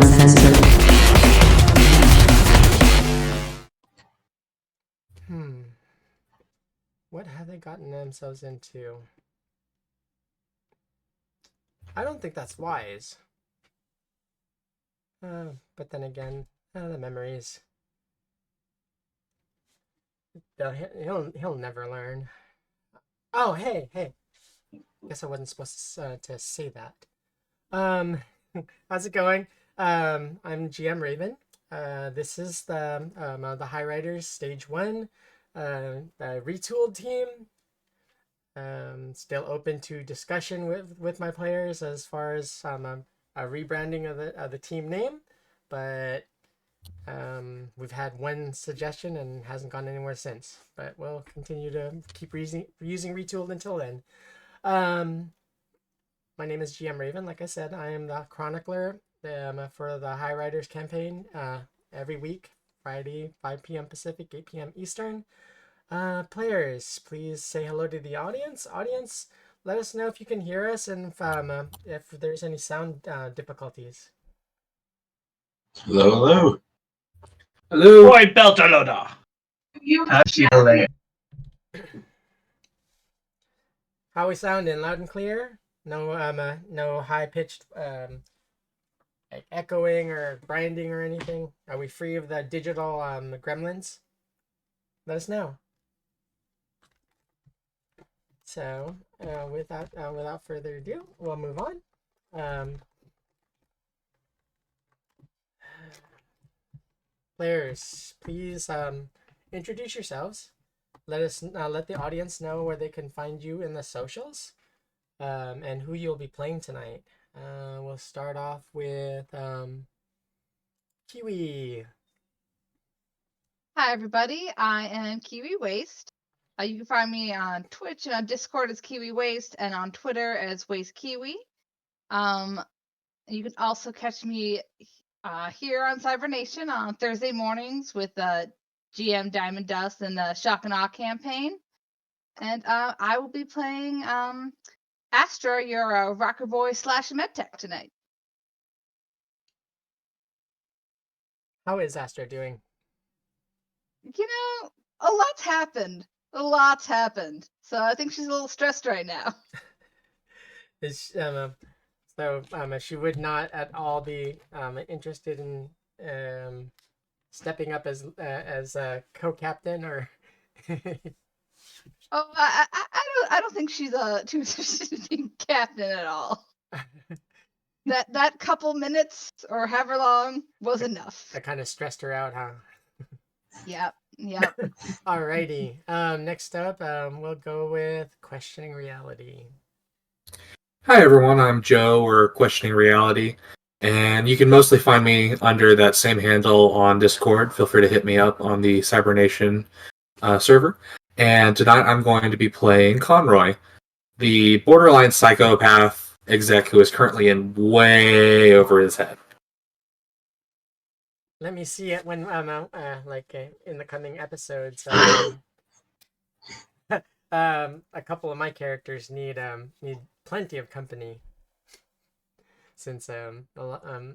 Uncensored. What have they gotten themselves into? I don't think that's wise. But then again, the memories. He'll never learn. Oh, hey. Guess I wasn't supposed to say that. How's it going? I'm GM Raven. This is the Highriders Stage 1, the retooled team. Still open to discussion with my players as far as a rebranding of the team name, but we've had one suggestion and hasn't gone anywhere since. But we'll continue to keep using retooled until then. My name is GM Raven. Like I said, I am the chronicler for the Highriders campaign every week, Friday, 5 p.m. Pacific, 8 p.m. Eastern. Players, please say hello to the audience. Audience, let us know if you can hear us and if there's any sound difficulties. Hello. Hello. Boy, Beltalota. How we sounding? Loud and clear? No high pitched like echoing or grinding or anything. Are we free of the digital gremlins? Let us know. So, without further ado, we'll move on. Players, please introduce yourselves. Let the audience know where they can find you in the socials, and who you'll be playing tonight. We'll start off with Kiwi. Hi, everybody. I am Kiwi Waste. You can find me on Twitch and on Discord as Kiwi Waste, and on Twitter as Waste Kiwi. You can also catch me here on Cybernation on Thursday mornings with GM Diamond Dust and the Shock and Awe campaign. And I will be playing Astra, your rocker boy / medtech tonight. How is Astra doing? You know, a lot's happened. So I think she's a little stressed right now. She would not at all be interested in stepping up as a co-captain or. Oh, I don't think she's too interested in being captain at all. That couple minutes or however long was enough. That kind of stressed her out, huh? Yep. Alrighty. Next up, we'll go with Questioning Reality. Hi everyone, I'm Joe, or Questioning Reality, and you can mostly find me under that same handle on Discord. Feel free to hit me up on the Cybernation server. And tonight I'm going to be playing Conroy, the borderline psychopath exec who is currently in way over his head. Let me see it when in the coming episodes. A couple of my characters need plenty of company, since the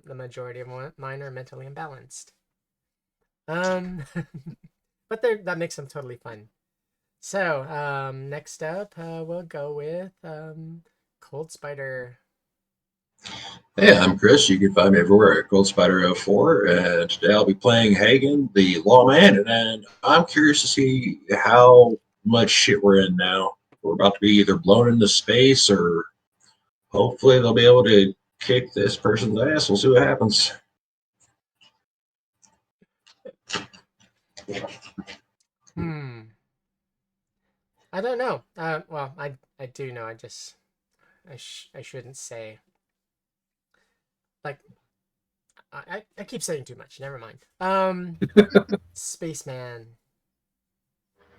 majority of mine are mentally imbalanced. But that makes them totally fun. So next up, we'll go with Cold Spider. Hey, I'm Chris. You can find me everywhere at Cold Spider 04, and today I'll be playing Hagen, the lawman, and I'm curious to see how much shit we're in now. We're about to be either blown into space, or hopefully they'll be able to kick this person's ass. We'll see what happens. I don't know. Well, I do know. I shouldn't say. Like, I keep saying too much. Never mind. Spaceman.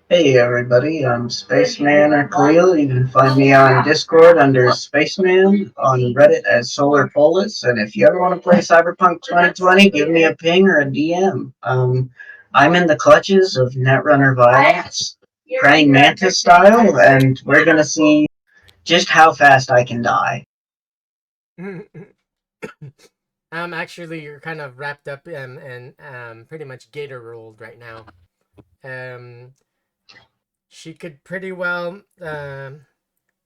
Hey everybody, I'm Spaceman or Khalil. You can find me on Discord under Spaceman, on Reddit as Solar Polis, and if you ever want to play Cyberpunk 2020, give me a ping or a DM. I'm in the clutches of Netrunner violence, praying mantis style, and we're gonna see just how fast I can die. Actually, you're kind of wrapped up and pretty much gator rolled right now. She could pretty well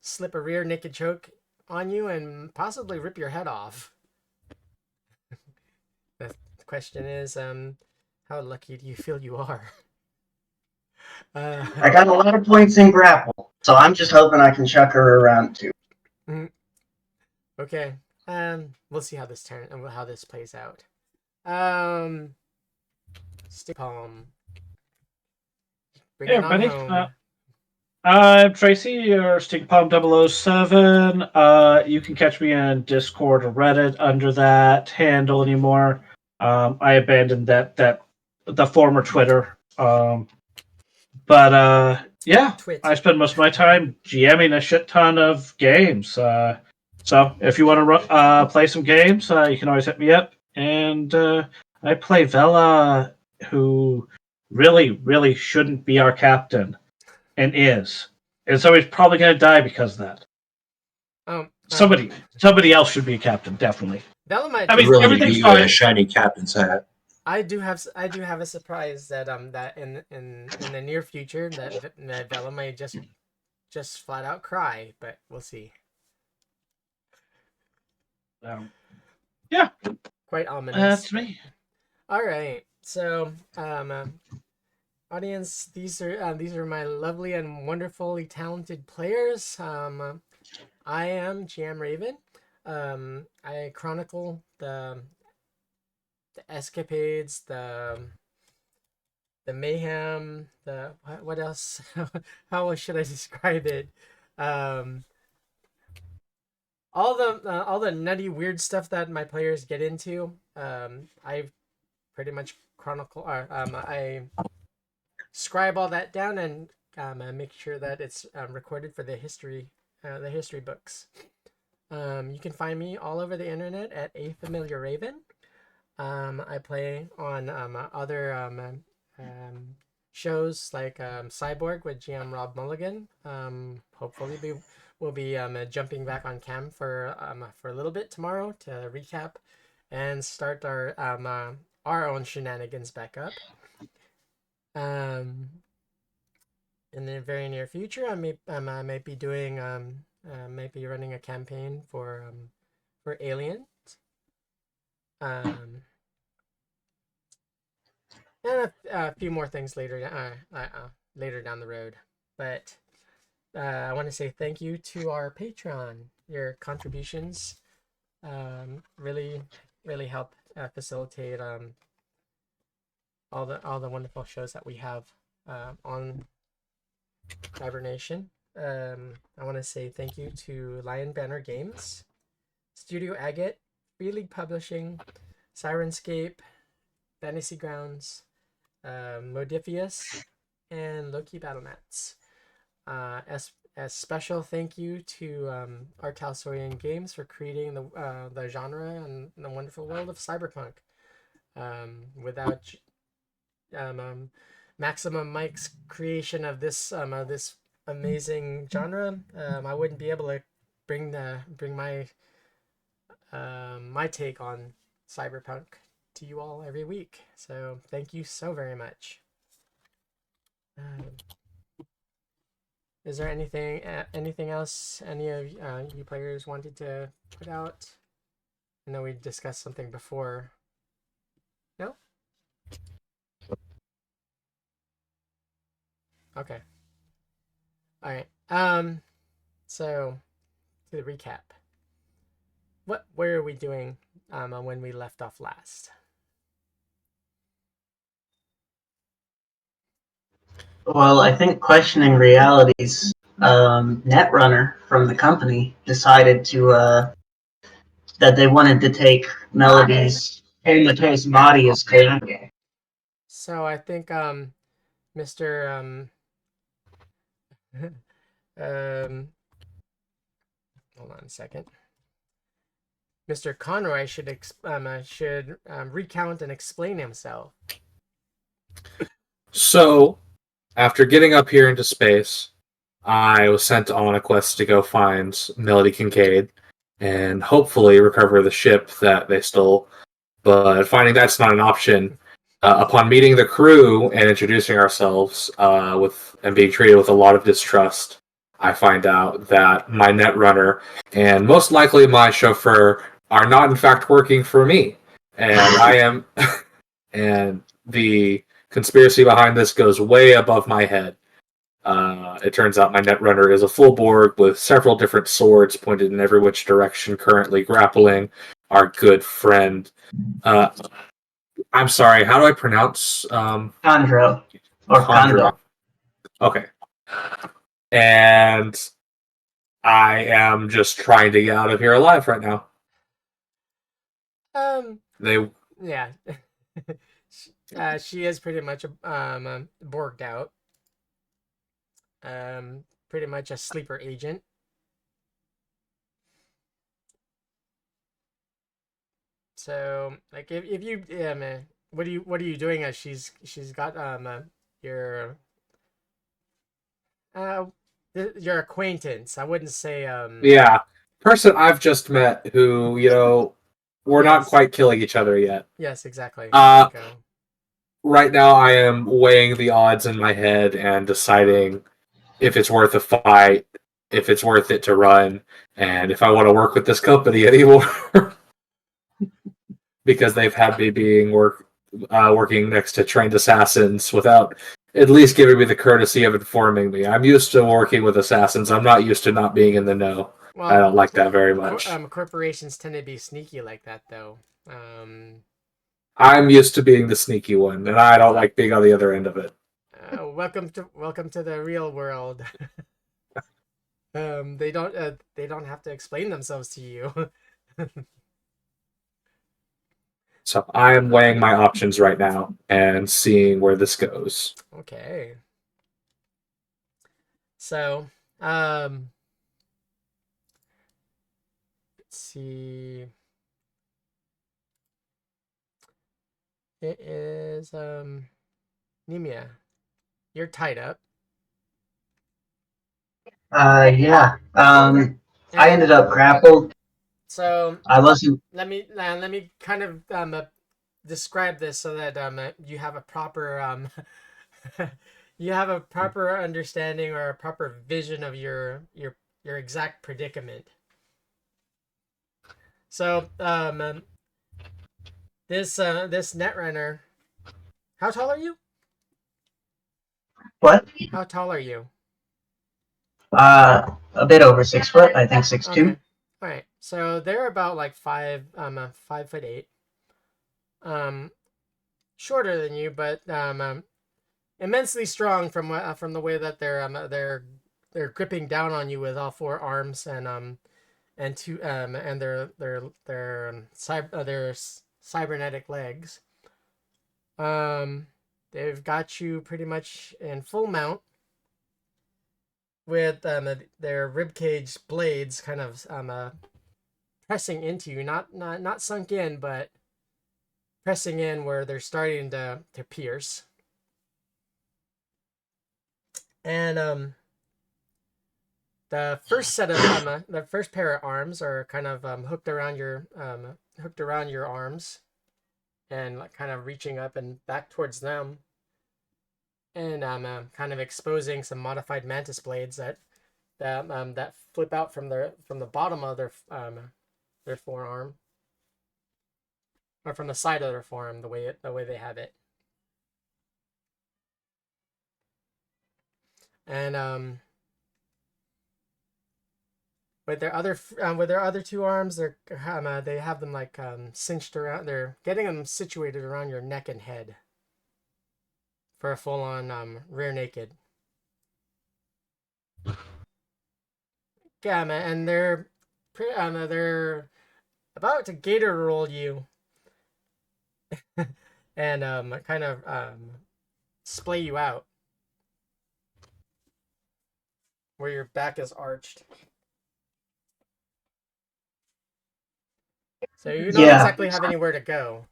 slip a rear naked choke on you and possibly rip your head off. The question is, how lucky do you feel you are? I got a lot of points in grapple, so I'm just hoping I can chuck her around too. Okay. We'll see how this plays out. Stick palm. Bring Hey it on everybody, home. I'm Tracy, your Stinkpalm 007. You can catch me on Discord or Reddit under that handle anymore. I abandoned the former Twitter. Yeah, Twit. I spend most of my time GMing a shit ton of games. So if you want to play some games, you can always hit me up. And I play Vela, who really shouldn't be our captain, and is. And so he's probably going to die because of that. Somebody else should be a captain, definitely. Velomite. I mean, really everything's be fine. a shiny captain's hat. I do have a surprise that that in the near future that Vela might just flat out cry, but we'll see. Yeah, Quite ominous. that's me. All right, so audience, these are my lovely and wonderfully talented players. I am GM Raven. I chronicle the escapades, the mayhem, the what else? How should I describe it? All the nutty weird stuff that my players get into. I pretty much chronicle. I scribe all that down and make sure that it's recorded for the history books. You can find me all over the internet at A Familiar Raven. I play on other shows like Cyborg with GM Rob Mulligan. Hopefully we'll be jumping back on cam for a little bit tomorrow to recap and start our own shenanigans back up. In the very near future, I might be doing might be running a campaign for Alien. And a few more things later down the road. But I want to say thank you to our Patreon. Your contributions really help facilitate all the wonderful shows that we have on Cybernation. I want to say thank you to Lion Banner Games, Studio Agate, Free League Publishing, Sirenscape, Fantasy Grounds, Modifius, and Loki Battlemats. As special thank you to Artalsorian Games for creating the genre and the wonderful world of cyberpunk. Without Maximum Mike's creation of this amazing genre, I wouldn't be able to bring my my take on cyberpunk to you all every week. So thank you so very much. Is there anything else any of you players wanted to put out? I know we discussed something before. No? Okay. All right. So to the recap. Where are we doing when we left off last? Well, I think Questioning Reality's netrunner from the company decided to that they wanted to take Melody's comatose body as collateral. So I think Mr. Hold on a second. Mr. Conroy should recount and explain himself. So, after getting up here into space, I was sent on a quest to go find Melody Kincaid and hopefully recover the ship that they stole But finding that's not an option, upon meeting the crew and introducing ourselves and being treated with a lot of distrust, I find out that my netrunner and most likely my chauffeur are not in fact working for me, and I am. And the conspiracy behind this goes way above my head. It turns out my netrunner is a full Borg with several different swords pointed in every which direction, currently grappling our good friend. I'm sorry, how do I pronounce Chondro. Or Chondro? Kondo. Okay. And I am just trying to get out of here alive right now. They Yeah. She is pretty much borged out. Pretty much a sleeper agent. So, like, if you what are you doing as she's got your your acquaintance? I wouldn't say yeah, person I've just met who we're not quite killing each other yet. Yes, exactly. Right now, I am weighing the odds in my head and deciding if it's worth a fight, if it's worth it to run, and if I want to work with this company anymore. Because they've had me working next to trained assassins without at least giving me the courtesy of informing me. I'm used to working with assassins. I'm not used to not being in the know. Well, I don't like that very much. Corporations tend to be sneaky like that, though. I'm used to being the sneaky one, and I don't like being on the other end of it. Welcome to the real world. They don't have to explain themselves to you. So I am weighing my options right now and seeing where this goes. Okay. So, let's see. It is Nemia. You're tied up. Yeah. I ended up grappled. So I wasn't. Let me kind of describe this so that you have a proper you have a proper understanding or a proper vision of your exact predicament. So this netrunner, how tall are you? What? How tall are you? A bit over 6 foot. I think 6'2". Okay. All right, so they're about like 5'8". Shorter than you, but immensely strong from the way that they're gripping down on you with all four arms and their cybernetic legs. They've got you pretty much in full mount, with their ribcage blades kind of pressing into you, not sunk in, but pressing in where they're starting to pierce. And the first set of the first pair of arms are kind of hooked around your arms, and like kind of reaching up and back towards them. And kind of exposing some modified mantis blades that flip out from the bottom of their forearm, or from the side of their forearm, the way they have it. And with their other two arms, they have them like cinched around. They're getting them situated around your neck and head for a full-on rear naked. Yeah, man, and they're about to gator roll you and kind of splay you out where your back is arched. So you don't exactly have anywhere to go.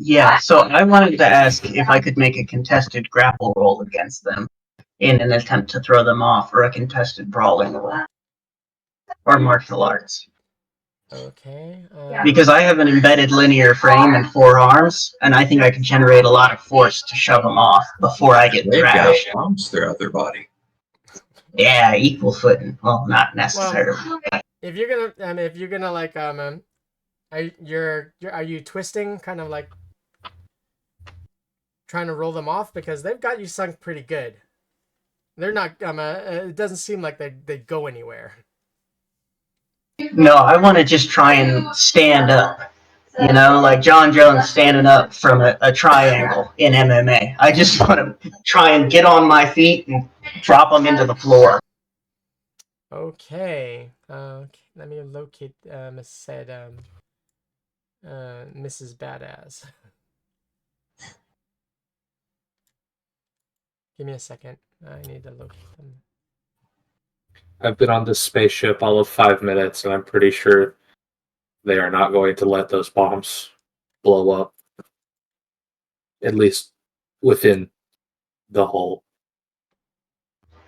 Yeah, so I wanted to ask if I could make a contested grapple roll against them in an attempt to throw them off, or a contested brawling roll. or martial arts. Okay. Because I have an embedded linear frame and 4 arms, and I think I can generate a lot of force to shove them off before I get They've got thrashed. bombs throughout their body. Yeah, equal footing. Well, not necessarily. If you're gonna like are you twisting, kind of like trying to roll them off, because they've got you sunk pretty good. They're not it doesn't seem like they go anywhere. No, I want to just try and stand up. You know, like John Jones standing up from a triangle in MMA. I just want to try and get on my feet and drop them into the floor. Okay. Let me locate said Mrs. Badass. Give me a second. I need to locate them. I've been on this spaceship all of 5 minutes, and I'm pretty sure they are not going to let those bombs blow up. At least within the hull.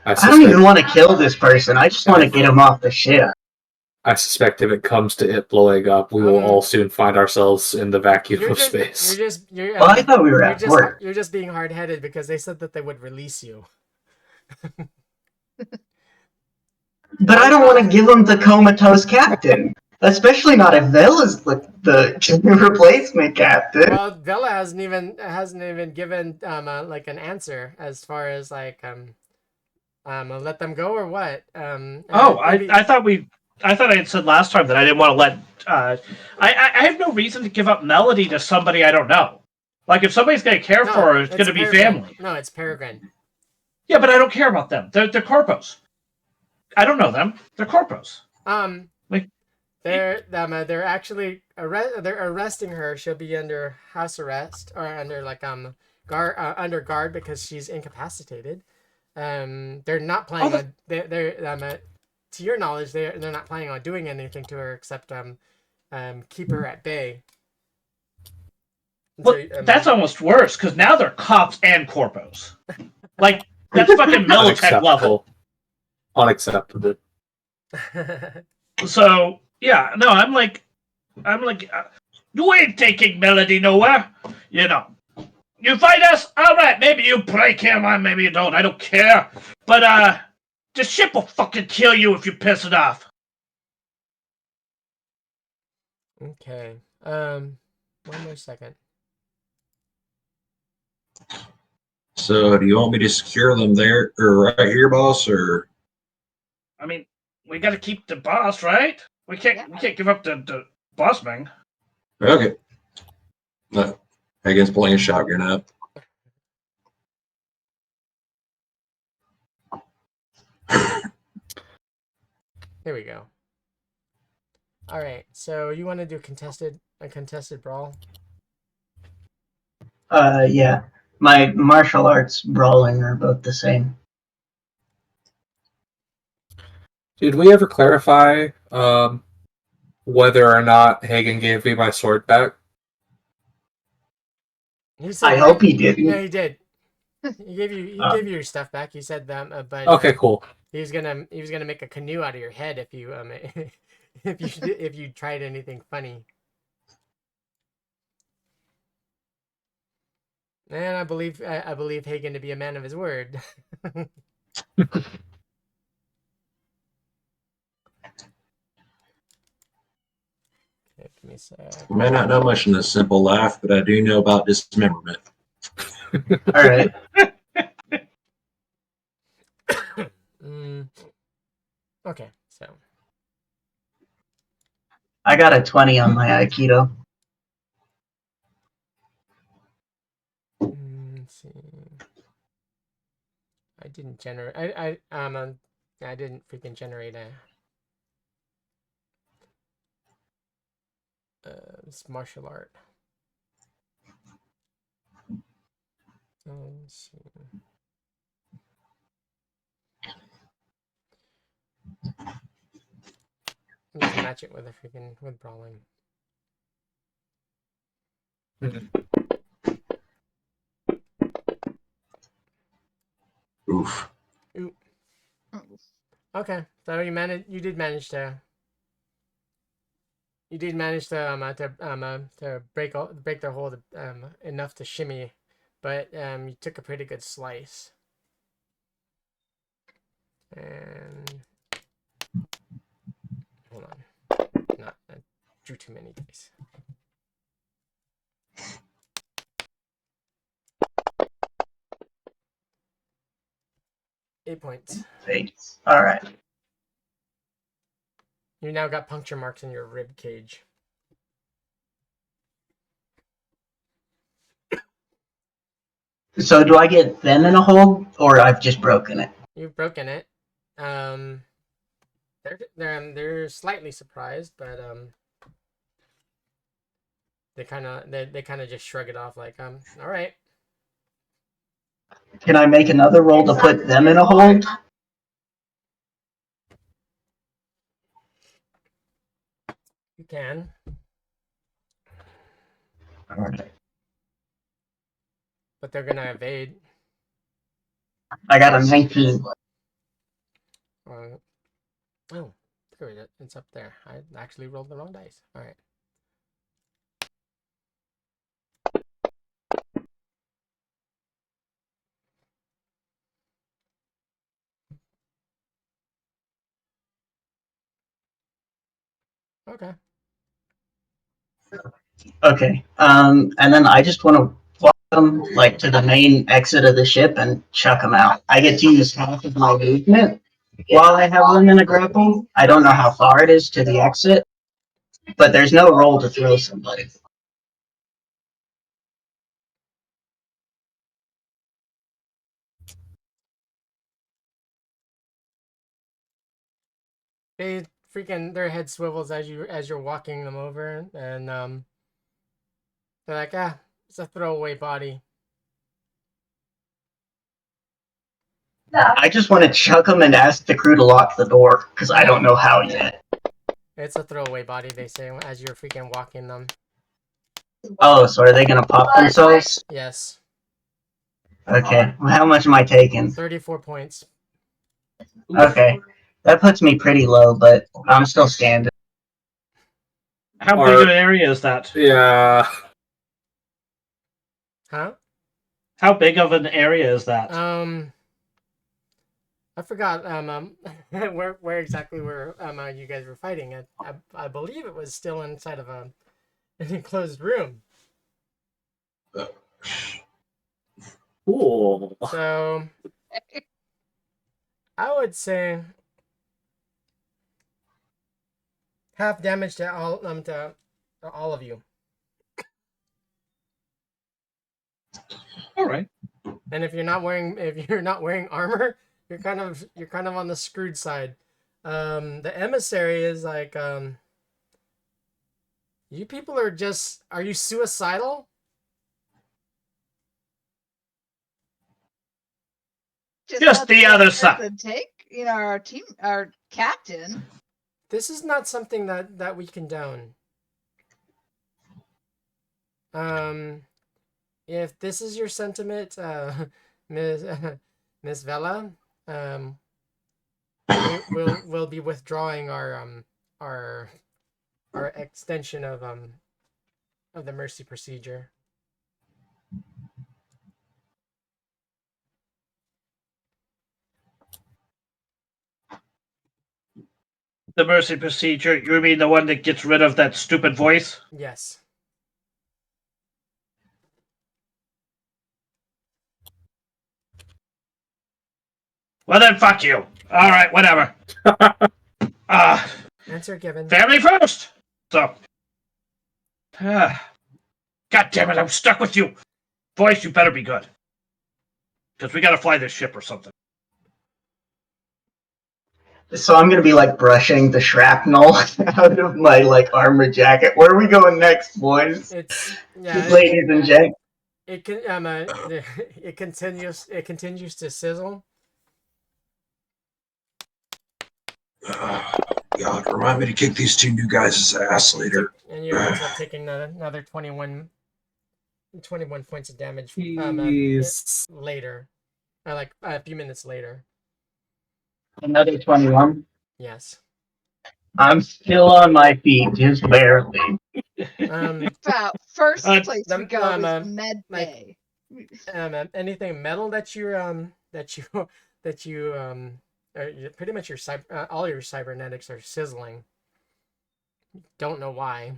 I don't even want to kill this person. I just want to get him off the ship. I suspect if it comes to it blowing up, we will all soon find ourselves in the vacuum of space. Well, I thought we were at work. You're just being hard-headed because they said that they would release you. But I don't want to give him the comatose captain. Especially not if Vela's the replacement captain. Well, Vela hasn't even given like an answer as far as like let them go or what. I thought I had said last time that I didn't want to let. I have no reason to give up Melody to somebody I don't know. Like if somebody's gonna care for her, it's gonna be family. No, it's Peregrine. Yeah, but I don't care about them. They're corpos. I don't know them. They're corpos. They're actually they're arresting her. She'll be under house arrest or under like guard under guard because she's incapacitated. They're not planning on they're to your knowledge they're not planning on doing anything to her except keep her at bay. Well, that's almost worse because now they're cops and corpos. Like that's fucking Militech level. Unacceptable. So yeah, no, I'm like, you ain't taking Melody nowhere. You know, you fight us, all right. Maybe you break him, or maybe you don't. I don't care. But the ship will fucking kill you if you piss it off. Okay. One more second. So, do you want me to secure them there or right here, boss? Or I mean, we got to keep the boss, right? We can't give up the boss man. okay. No, Hagen's pulling a shotgun up. Here we go. All right. So you want to do a contested brawl? Yeah. My martial arts brawling are both the same. Did we ever clarify whether or not Hagen gave me my sword back? I hope he didn't. Yeah, he did. He gave you your stuff back. He said that, but okay, cool. He was gonna make a canoe out of your head if you if you tried anything funny. And I believe Hagen to be a man of his word. Give me a sec. I may not know much in this simple life, but I do know about dismemberment. All right. Okay, so I got a 20 on my Aikido. let's see. I didn't generate. I didn't freaking generate this martial art. Let's see. Let's match it with with brawling. Oof. Ooh. Okay, so you did manage to break their hold enough to shimmy, but you took a pretty good slice. And hold on, I drew too many dice. Eight points. Thanks. All right. You now got puncture marks in your rib cage. So do I get them in a hold, or I've just broken it? You've broken it. They're slightly surprised, but they kind of just shrug it off like all right. Can I make another roll to put them in a hold? You can. All right. But they're gonna evade. I got a 19. Oh, there it is. It's up there. I actually rolled the wrong dice. All right. Okay. Okay. And then I just want to walk them like to the main exit of the ship and chuck them out. I get to use half of my movement while I have them in a grapple. I don't know how far it is to the exit, but there's no roll to throw somebody. They their head swivels as you're walking them over, and they're like, it's a throwaway body. I just want to chuck them and ask the crew to lock the door because I don't know how yet. It's a throwaway body, they say, as you're freaking walking them. Oh, so are they gonna pop themselves? Yes. Okay. Well, how much am I taking? 34 points. Okay. That puts me pretty low, but I'm still standing. How big of an area is that? Yeah. Huh? How big of an area is that? I forgot where exactly you guys were fighting. I believe it was still inside of an enclosed room. Cool. So I would say half damage to all of you. All right. And if you're not wearing armor, you're kind of on the screwed side. The emissary is like, you people are you suicidal? Just the other side. Take, our captain. This is not something that we condone. If this is your sentiment, Miss Vela, we'll be withdrawing our extension of the mercy procedure. The mercy procedure, you mean the one that gets rid of that stupid voice? Yes. Well then, fuck you. All right, whatever. Answer given. Family first. So, God damn it, I'm stuck with you. Voice, you better be good. Because we gotta fly this ship or something. So I'm gonna be like brushing the shrapnel out of my like armor jacket. Where are we going next, boys? Ladies and gents. It continues to sizzle. God, remind me to kick these two new guys' ass later. And you end up taking another 21 points of damage later, like a few minutes later. Another 21. Yes. I'm still on my feet, just barely. About first place we the- go is like, Med Bay. Anything metal that you that you pretty much all your cybernetics are sizzling. Don't know why.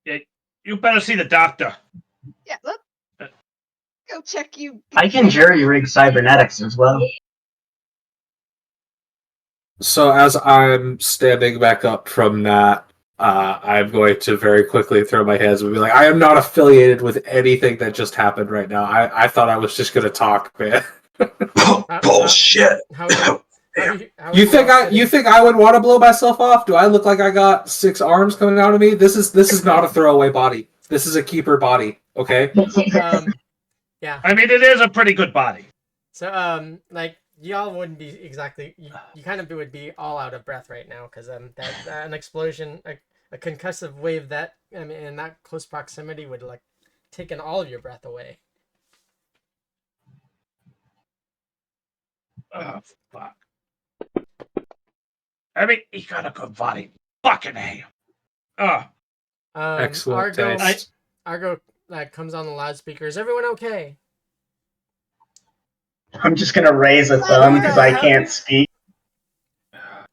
Yeah, you better see the doctor. Yeah, let's go check you. I can jury rig cybernetics as well. So as I'm standing back up from that, I'm going to very quickly throw my hands and be like, I am not affiliated with anything that just happened right now. I thought I was just going to talk, man. Bullshit. How are You think I would want to blow myself off? Do I look like I got 6 arms coming out of me? This is not a throwaway body. This is a keeper body. Okay. Yeah. I mean, it is a pretty good body. So like y'all wouldn't be exactly. You kind of would be all out of breath right now because that an explosion, a concussive wave that in that close proximity would like taken all of your breath away. Oh, fuck. I mean, he got a good body. Fucking hell. Oh, Excellent Argo, taste. Argo comes on the loudspeaker. Is everyone okay? I'm just gonna raise a thumb because I can't speak.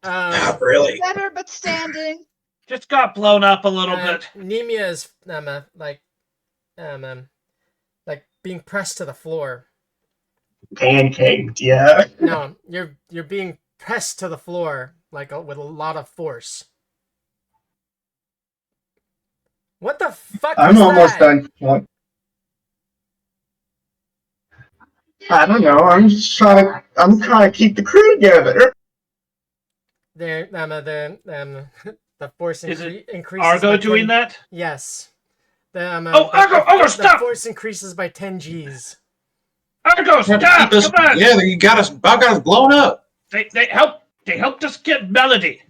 Not really. Better, but standing. just got blown up a little bit. Nemia is like being pressed to the floor. Pancaked, yeah. No, you're being pressed to the floor like with a lot of force. What the fuck I'm is almost that? done. I don't know. I'm trying to keep the crew together. There, the force Is it increases. Argo by doing 10, that? Yes. Argo, stop! The force increases by 10 Gs. Argo, stop! Come on! Yeah, you got us. About got us blown up. They helped us get Melody.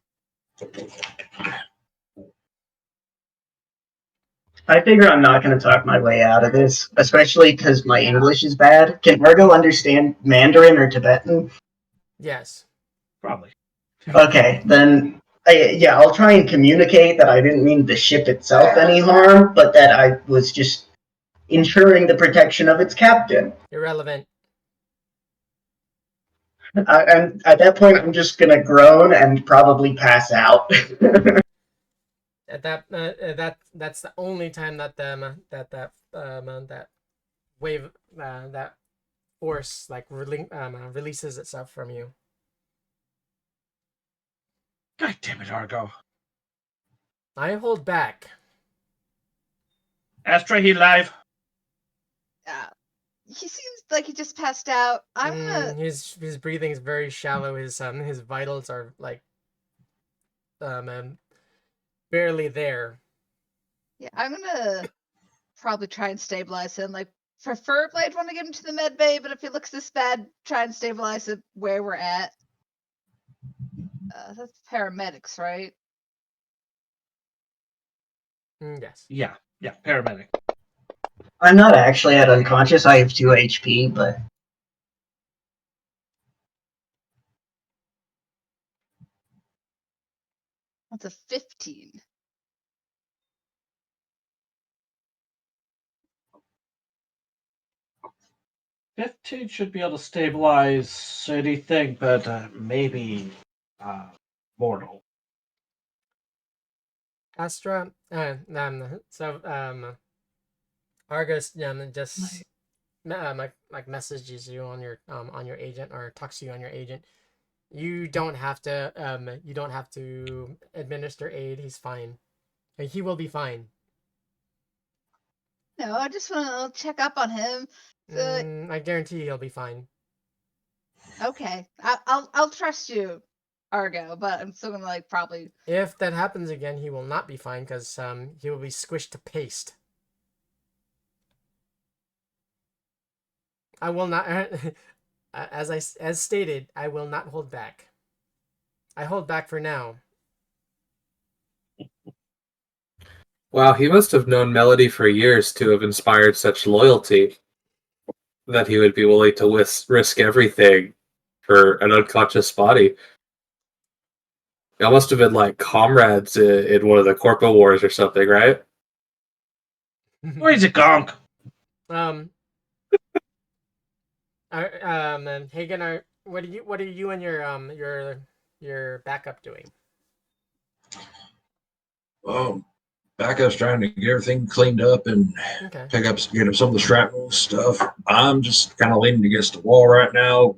I figure I'm not going to talk my way out of this, especially because my English is bad. Can Argo understand Mandarin or Tibetan? Yes. Probably. Okay, then I'll try and communicate that I didn't mean the ship itself any harm, but that I was just ensuring the protection of its captain. Irrelevant. And at that point, I'm just gonna groan and probably pass out. At that's the only time that that wave that force like releases itself from you. God damn it, Argo. I hold back. Astra, he live? He seems like he just passed out. I'm gonna. His breathing is very shallow. His vitals are like barely there. Yeah, I'm gonna probably try and stabilize him. Like, preferably, I'd want to get him to the med bay, but if he looks this bad, try and stabilize it where we're at. That's paramedics, right? Yes. Yeah, paramedic. I'm not actually at unconscious. I have 2 HP, but That's a 15. $15 should be able to stabilize anything, but maybe mortal. Astra, Argus just like messages you on your agent or talks to you on your agent. You don't have to administer aid. He's fine. He will be fine. No, I just want to check up on him. I guarantee he'll be fine. Okay, I'll trust you, Argo, but I'm still gonna like probably. If that happens again, he will not be fine because he will be squished to paste. I will not, as stated, I will not hold back. I hold back for now. Wow, he must have known Melody for years to have inspired such loyalty that he would be willing to risk everything for an unconscious body. Y'all must have been like comrades in one of the Corpo Wars or something, right? Or he's a gonk. And Hagen, what are you and your backup doing? Well, backup's trying to get everything cleaned up and Okay. pick up some of the shrapnel stuff. I'm just kind of leaning against the wall right now,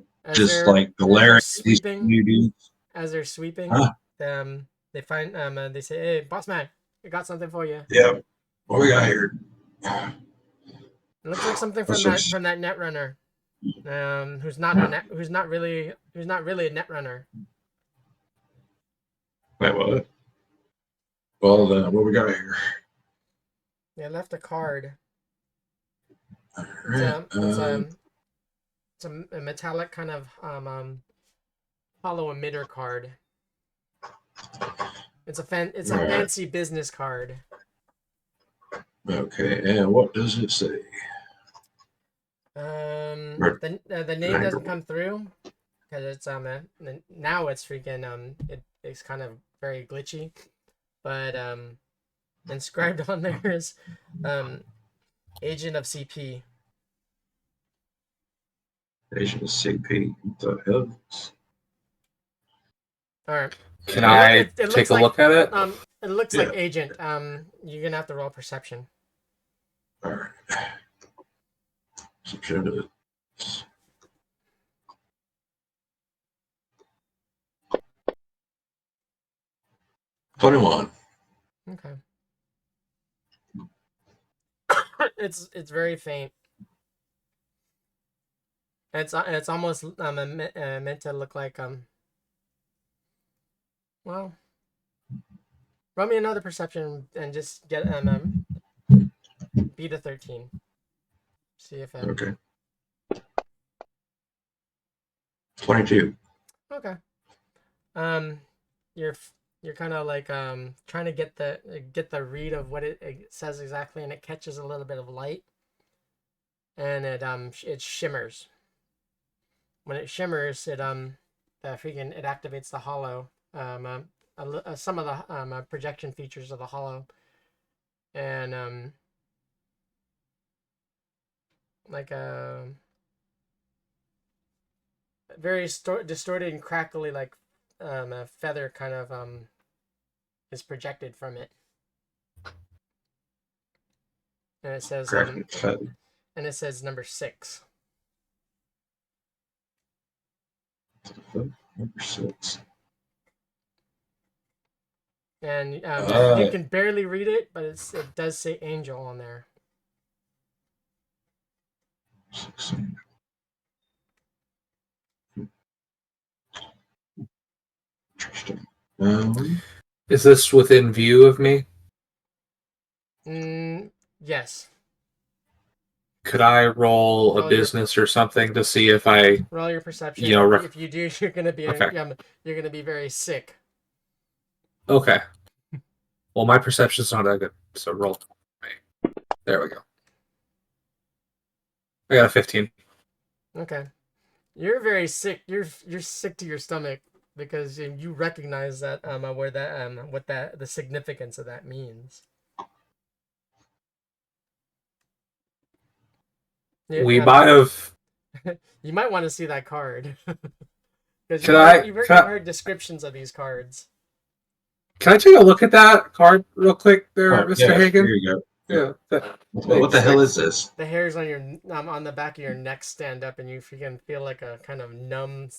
like glaring at these new dudes. As they're sweeping, Huh? they find they say, "Hey, boss man, we got something for you." Yeah. What we got here? It looks like something from that net runner, who's not really a net runner. Wait, what? Well, what we got here? They left a card. Right. It's a metallic kind of hollow emitter card. It's a fancy business card. Okay, and what does it say? The name doesn't come through because it's now it's freaking it's kind of very glitchy, but inscribed on there is Agent of CP. Agent of CP. What the hell? All right. Can I take a look at it? It looks like Agent. You're gonna have to roll perception. All right. Perception. 21. Okay. It's very faint. It's almost meant to look like well, roll me another perception and just get beat a 13. See if Okay. 22. Okay. You're kind of like trying to get the read of what it says exactly, and it catches a little bit of light, and it shimmers. When it shimmers, it activates the hollow, some of the projection features of the hollow, and like a very distorted and crackly, like a feather kind of is projected from it, and it says and it says number 6. Number 6. And you can barely read it, but it does say Angel on there. 6. Interesting. Is this within view of me? Yes. Could I roll a business or something to see if I roll your perception? If you do, you're gonna be you're gonna be very sick. Okay. Well, my perception's not that good, so roll. There we go. I got a 15. Okay. You're very sick. You're sick to your stomach because you recognize that where that what the significance of that means. We might have. You might want to see that card. Because you've heard descriptions of these cards. Can I take a look at that card real quick, there, Mr. Hagen? Here you go. Yeah. What the hell is this? The hairs on your on the back of your neck stand up, and you can feel like a kind of numb,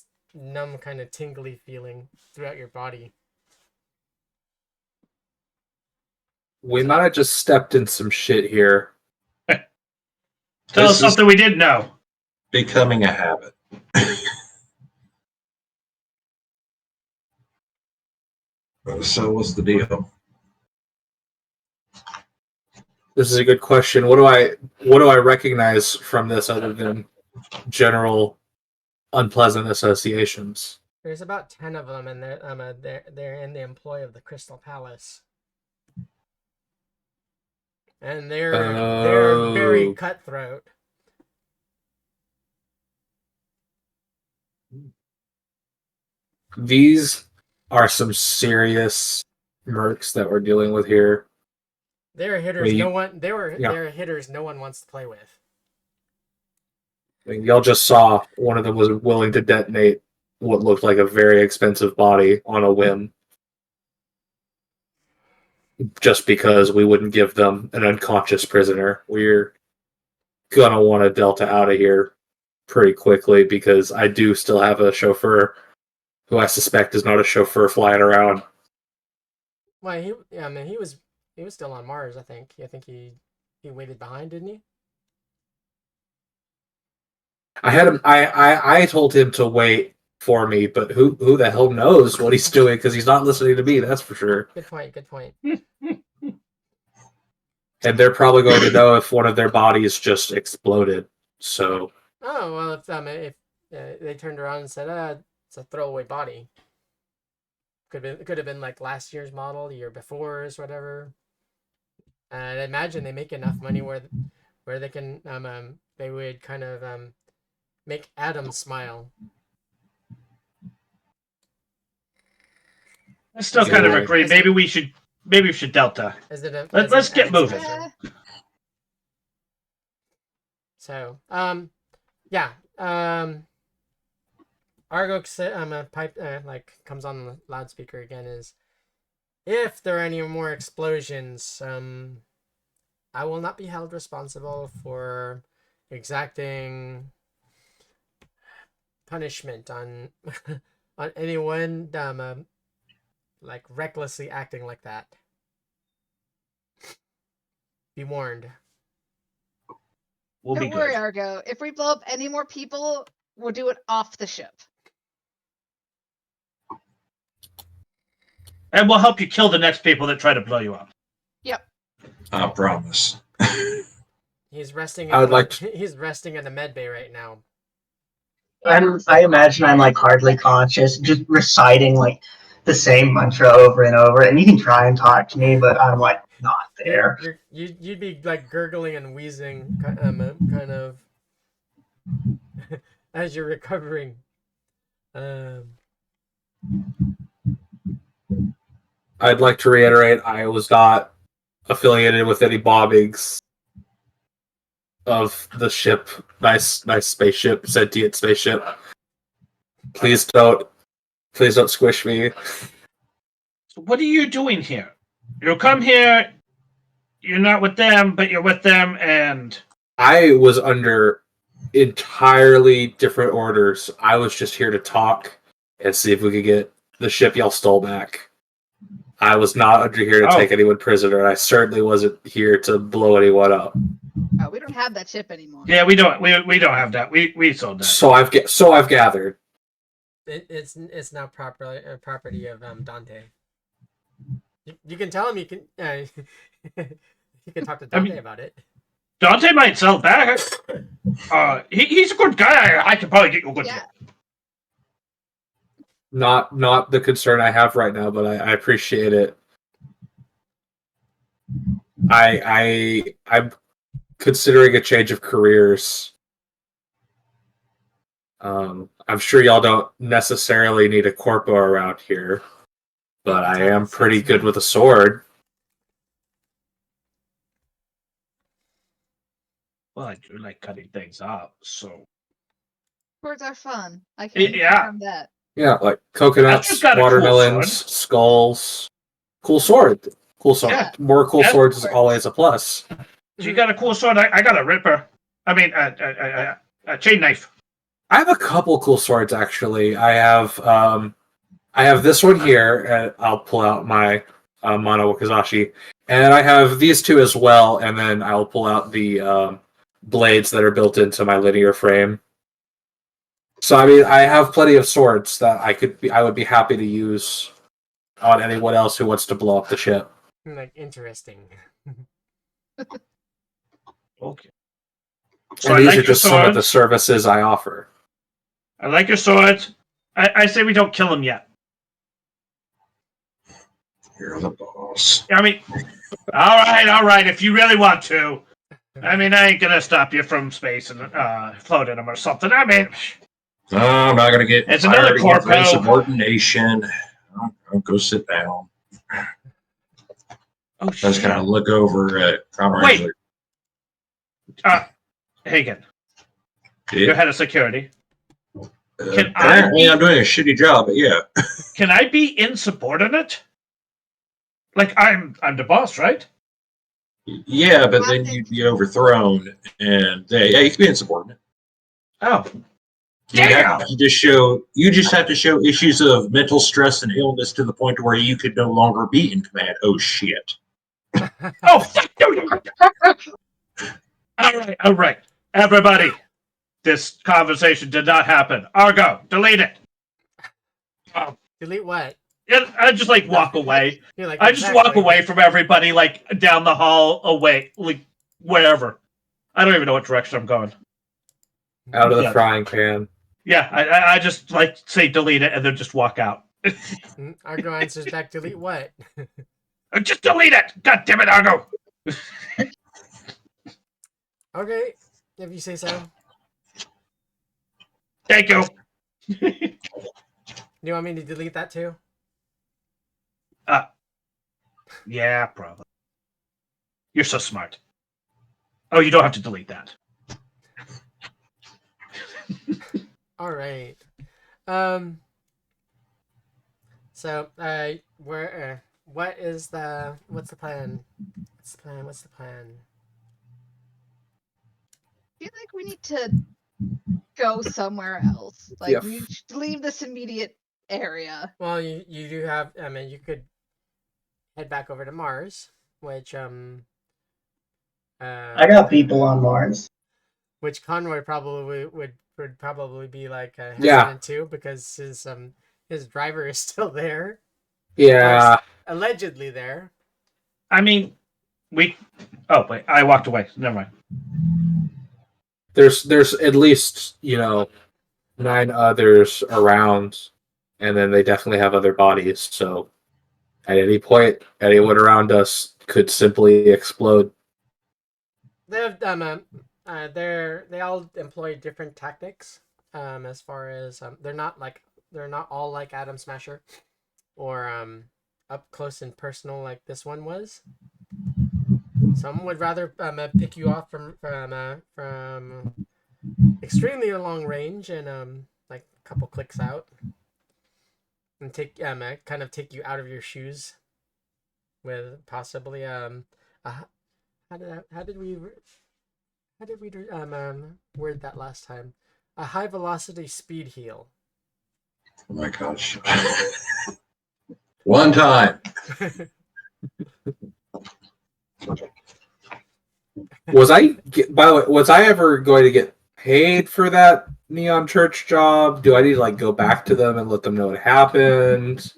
kind of tingly feeling throughout your body. We might have just stepped in some shit here. Tell us something we didn't know. Becoming a habit. So what's the deal? This is a good question. What do I recognize from this other than general unpleasant associations? There's about 10 of them, and they're in the employ of the Crystal Palace. and they're very Oh. cutthroat. These are some serious mercs that we're dealing with here. They're hitters. Yeah. They're hitters no one wants to play with. I mean, y'all just saw one of them was willing to detonate what looked like a very expensive body on a whim, just because we wouldn't give them an unconscious prisoner. We're gonna want to Delta out of here pretty quickly because I do still have a chauffeur who I suspect is not a chauffeur flying around. Well, he was still on Mars. I think he waited behind, didn't he? I had him. I told him to wait for me, but who the hell knows what he's doing because he's not listening to me. That's for sure. Good point. And they're probably going to know if one of their bodies just exploded. So. Oh well, if they turned around and said, it's a throwaway body. Could have been like last year's model, the year before's, whatever. And I imagine they make enough money where they can they would kind of make Adam smile. I still kind of agree. Maybe we should Delta. Let's get moving. So yeah. Argo pipe comes on the loudspeaker again. Is if there are any more explosions, I will not be held responsible for exacting punishment on on anyone like recklessly acting like that. Be warned. We'll be Don't worry, good. Argo. If we blow up any more people, we'll do it off the ship. And we'll help you kill the next people that try to blow you up. Yep. I promise. He's resting. He's resting in a med bay right now. I imagine I'm like hardly conscious, just reciting like the same mantra over and over. And you can try and talk to me, but I'm like not there. You'd be like gurgling and wheezing, kind of as you're recovering. I'd like to reiterate, I was not affiliated with any bombings of the ship. Nice spaceship, sentient spaceship. Please don't squish me. So what are you doing here? You come here, you're not with them, but you're with them, and... I was under entirely different orders. I was just here to talk and see if we could get the ship y'all stole back. I was not under here to take anyone prisoner, and I certainly wasn't here to blow anyone up. Oh, we don't have that ship anymore. Yeah, we don't. We don't have that. We sold that. So I've gathered. It's now property of Dante. You can tell him you can you can talk to Dante about it. Dante might sell it back. He's a good guy. I could probably get you a good deal. Not the concern I have right now, but I appreciate it. I'm considering a change of careers. I'm sure y'all don't necessarily need a corpo around here, but I am pretty good with a sword. Well, I do like cutting things up, so... Swords are fun. I can confirm that. Yeah, like coconuts, watermelons, skulls. Cool sword. Yeah. More cool swords is always a plus. So you got a cool sword. I got a ripper. I mean, a chain knife. I have a couple cool swords actually. I have this one here, and I'll pull out my Mono Wakazashi, and I have these two as well, and then I'll pull out the blades that are built into my linear frame. So I mean, I have plenty of swords that I would be happy to use on anyone else who wants to blow up the ship. Like interesting. Okay. So and these are just some of the services I offer. I like your swords. I say we don't kill him yet. You're the boss. I mean, all right. If you really want to, I mean, I ain't gonna stop you from space and floating them or something. I mean, No, I'm not gonna get it's fired another again for corpo. insubordination. I'll go sit down. Oh I just shit! kind of look over at Conrad. Wait. Hagen, you're head of security. Apparently, I'm doing a shitty job, but yeah. Can I be insubordinate? Like I'm the boss, right? Yeah, but then you'd be overthrown, and yeah, you can be insubordinate. Oh, You have to you just have to show issues of mental stress and illness to the point where you could no longer be in command. Oh shit! Oh, fuck you! All right, everybody. This conversation did not happen. Argo, delete it. Delete what? I just like walk away. You're like, I just walk away from everybody, like down the hall, away, like wherever. I don't even know what direction I'm going. Out of the frying pan. Yeah, I just like say delete it and then just walk out. Argo answers back, delete what? Just delete it! God damn it, Argo! Okay, if you say so. Thank you. Do you want me to delete that too? Yeah, probably. You're so smart. Oh, you don't have to delete that. All right. So, what's the plan? What's the plan? I feel like we need to go somewhere else. Like, we should leave this immediate area. Well, you do have, I mean, you could head back over to Mars, which, I got people on Mars. Which Conroy probably would probably be like hesitant to, because his driver is still there. Yeah. Allegedly there. I mean, oh wait, I walked away. Never mind. There's at least 9 others around, and then they definitely have other bodies. So at any point, anyone around us could simply explode. They have they all employ different tactics. As far as they're not all like Atom Smasher, or up close and personal like this one was. Some would rather pick you off from extremely long range and like a couple clicks out, and take kind of take you out of your shoes with possibly how did we word that last time? A high velocity speed heal. Oh my gosh. One time. By the way, was I ever going to get paid for that Neon Church job? Do I need to like go back to them and let them know what happened?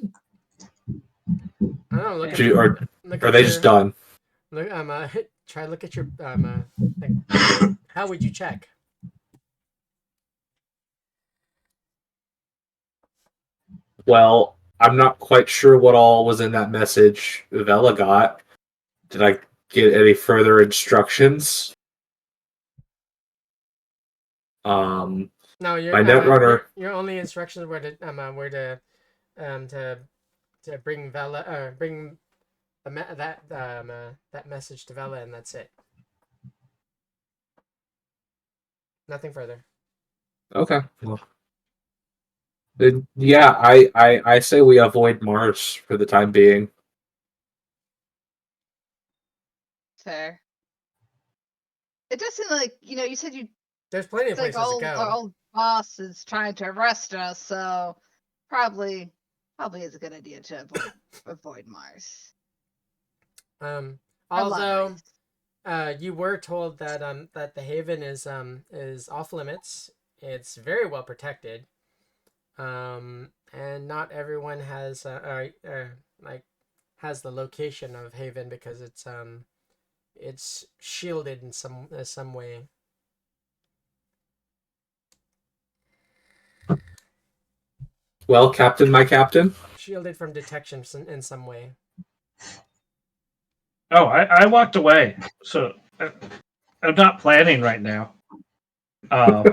I don't know. Are they just done? Look, try to look at your how would you check? Well, I'm not quite sure what all was in that message Vela got. Did I get any further instructions? No, your my Netrunner. Your only instructions were to bring Vela bring that message to Vela, and that's it. Nothing further. Okay. Well, then, yeah, I say we avoid Mars for the time being. Fair. It does seem like, you said there's plenty of places to go. Our old boss is trying to arrest us, so probably is a good idea to avoid Mars. Although you were told that that the Haven is off limits. It's very well protected. And not everyone has has the location of Haven, because it's shielded in some way. Well, Captain, my captain. Shielded from detection in some way. Oh, I walked away, so I'm not planning right now. I'm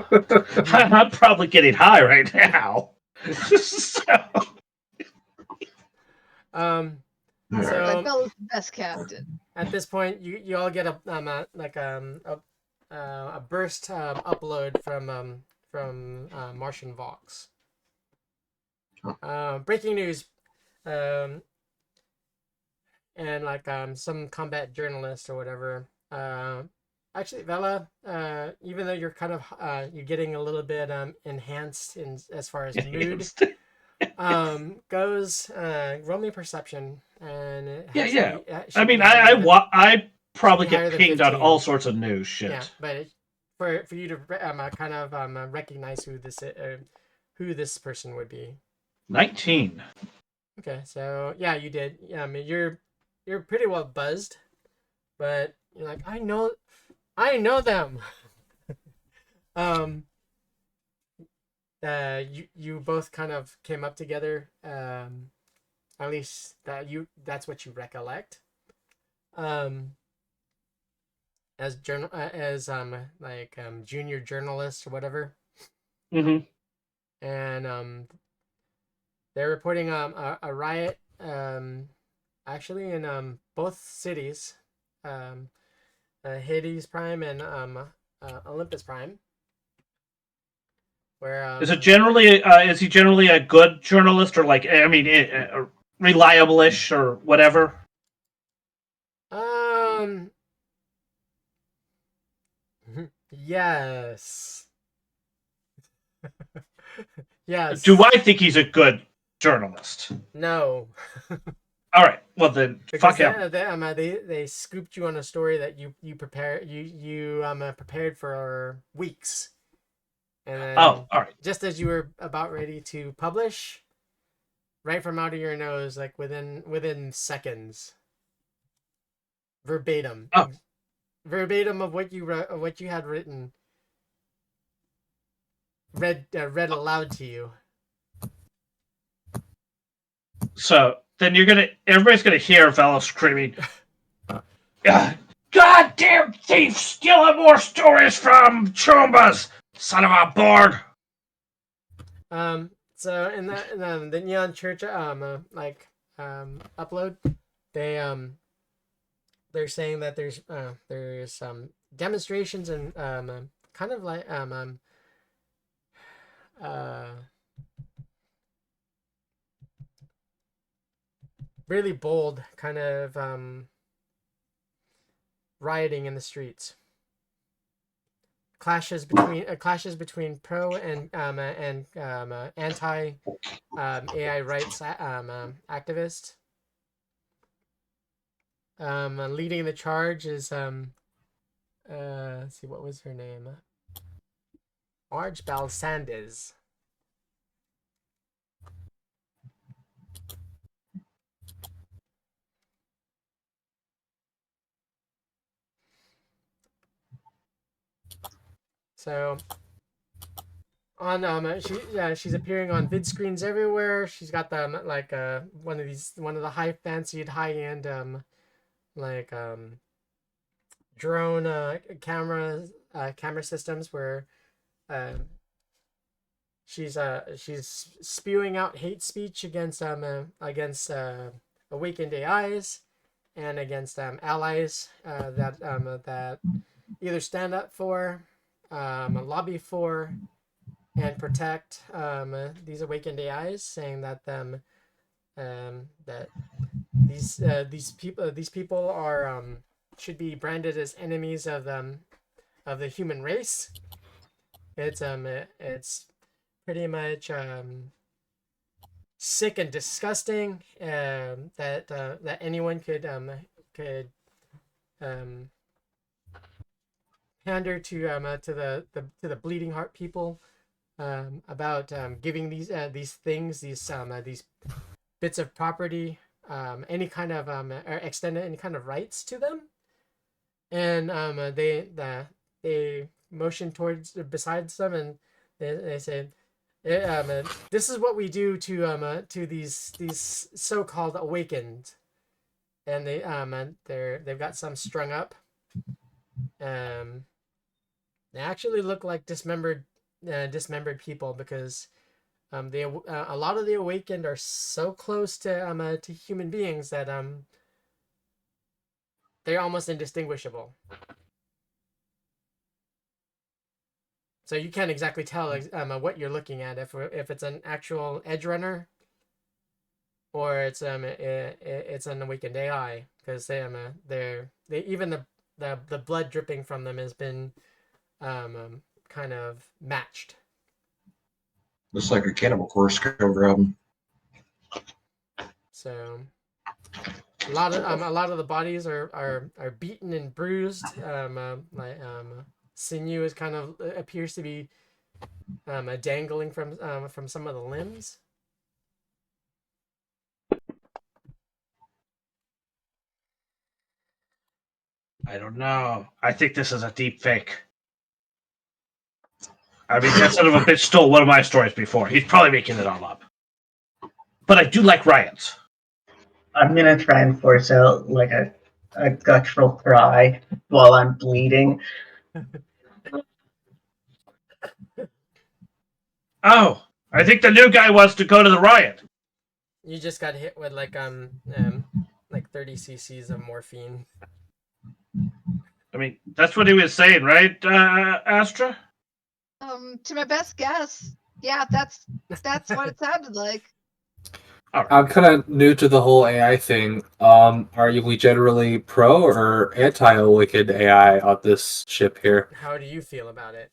probably getting high right now. So, Um, All so- right. Like Bella's the best captain. at this point, you all get a burst upload from Martian Vox. Breaking news, um, and some combat journalist or whatever. Actually, Vela, even though you're kind of you're getting a little bit enhanced in as far as mood, goes roll me perception, and it has to yeah. be, should I mean, be higher than- I probably should be higher get than pinged on 15. all sorts of news shit. Yeah, but for you to kind of recognize who this person would be. 19. Okay, so yeah, you did. Yeah, I mean you're pretty well buzzed, but you're like, I know them. You both kind of came up together. At least that's what you recollect. As junior journalists or whatever. Mm-hmm. And they're reporting a riot actually in both cities, Hades Prime and Olympus Prime, where Is he generally a good journalist, or like, I mean, reliable-ish or whatever? Yes. Yes. Do I think he's a good journalist? No. All right. Well then, fuck him. They scooped you on a story that you prepared for weeks, and then Oh, all right. just as you were about ready to publish, right from out of your nose, like within seconds, verbatim, Oh. verbatim of what you had written, read aloud to you. So then everybody's gonna hear Vela screaming, "Goddamn thief, stealing more stories from choombas, son of a borg!" So in the Neon Church upload, they're saying that there's demonstrations and kind of like really bold kind of rioting in the streets. Clashes between pro and anti AI rights activists. Leading the charge is let's see, what was her name? Marge Balsandes. So on she's appearing on vid screens everywhere. She's got them like one of the high end drone camera systems where she's spewing out hate speech against awakened AIs and against allies that either stand up for, lobby for, and protect these awakened AIs, saying that that these people are should be branded as enemies of the human race. It's pretty much sick and disgusting that anyone could pander to the bleeding heart people about giving these things, these bits of property, any kind of or extend any kind of rights to them, and they motion towards besides them, and they say, this is what we do to these so-called awakened. and they've got some strung up. They actually look like dismembered people because a lot of the awakened are so close to human beings that they're almost indistinguishable. So you can't exactly tell what you're looking at if it's an actual Edgerunner or it's an awakened AI, because they even the blood dripping from them has been kind of matched. Looks like a Cannibal Corpse cover album. So a lot of the bodies are beaten and bruised. Sinew is kind of appears to be dangling from some of the limbs. I don't know. I think this is a deep fake. I mean, that son of a bitch stole one of my stories before. He's probably making it all up. But I do like riots. I'm gonna try and force out like a guttural cry while I'm bleeding. Oh, I think the new guy wants to go to the riot. You just got hit with like 30 cc's of morphine. I mean, that's what he was saying, right, Astra? To my best guess, yeah, that's what it sounded like. All right. I'm kind of new to the whole AI thing. Are we generally pro or anti-awakened AI on this ship here? How do you feel about it?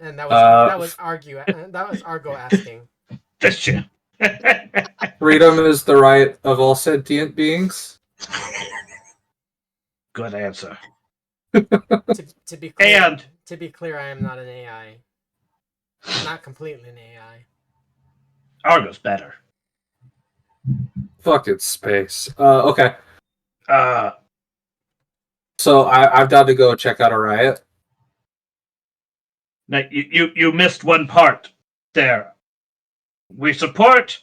And that was Argo asking. This shit. Freedom is the right of all sentient beings. Good answer. To be clear, And I am not an AI. Not completely an AI. Argo's better. Fucking space. Okay. Uh, So I've got to go check out a riot. now you missed one part there. We support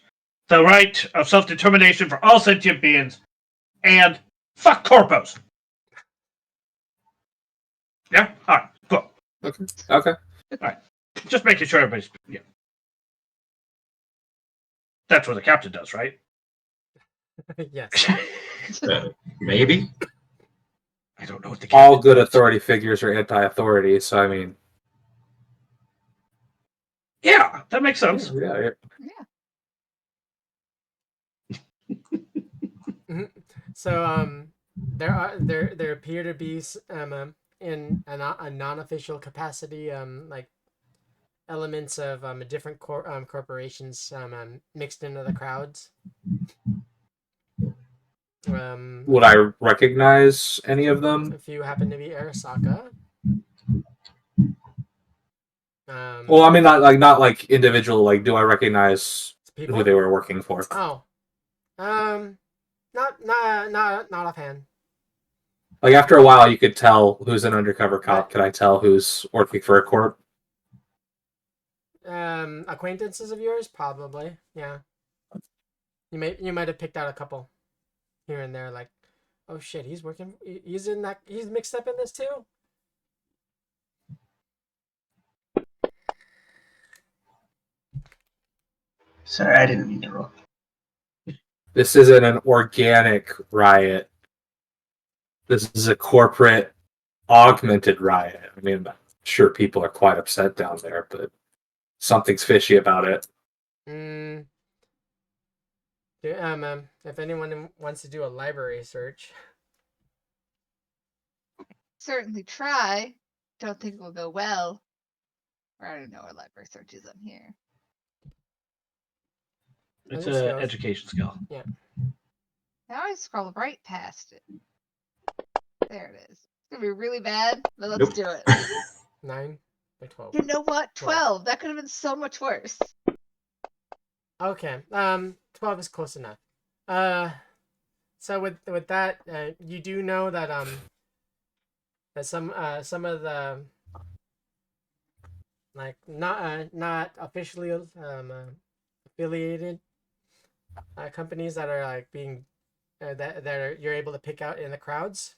the right of self-determination for all sentient beings, and fuck corpos. Yeah? All right, cool. Okay. Just making sure everybody's... Yeah. That's what the captain does, right? Yes. Maybe. I don't know what the captain All good does. authority figures are anti-authority, so I mean... Yeah, that makes sense. Yeah. So there appear to be in a non-official capacity like elements of different corporations mixed into the crowds. Would I recognize any of them? If you happen to be Arasaka. Well, I mean, not like individual. Like, do I recognize people? who they were working for? Oh, not offhand. Like after a while, you could tell who's an undercover cop. Right. Could I tell who's working for a corp? Acquaintances of yours, probably. Yeah. You might have picked out a couple here and there. Like, oh shit, he's working. He's in that. He's mixed up in this too. Sorry, I didn't mean to roll. This isn't an organic riot. This is a corporate augmented riot. I mean, I'm sure people are quite upset down there, but something's fishy about it. If anyone wants to do a library search, Certainly try. Don't think it will go well. Or I don't know our library search is on here. It's an education skill. Yeah. Now I scroll right past it. There it is. It's gonna be really bad, but let's Nope. do it. 9 by 12. You know what? 12. That could have been so much worse. Okay. 12 is close enough. So with that, you do know that that some of the like not officially affiliated companies that are like being that you're able to pick out in the crowds,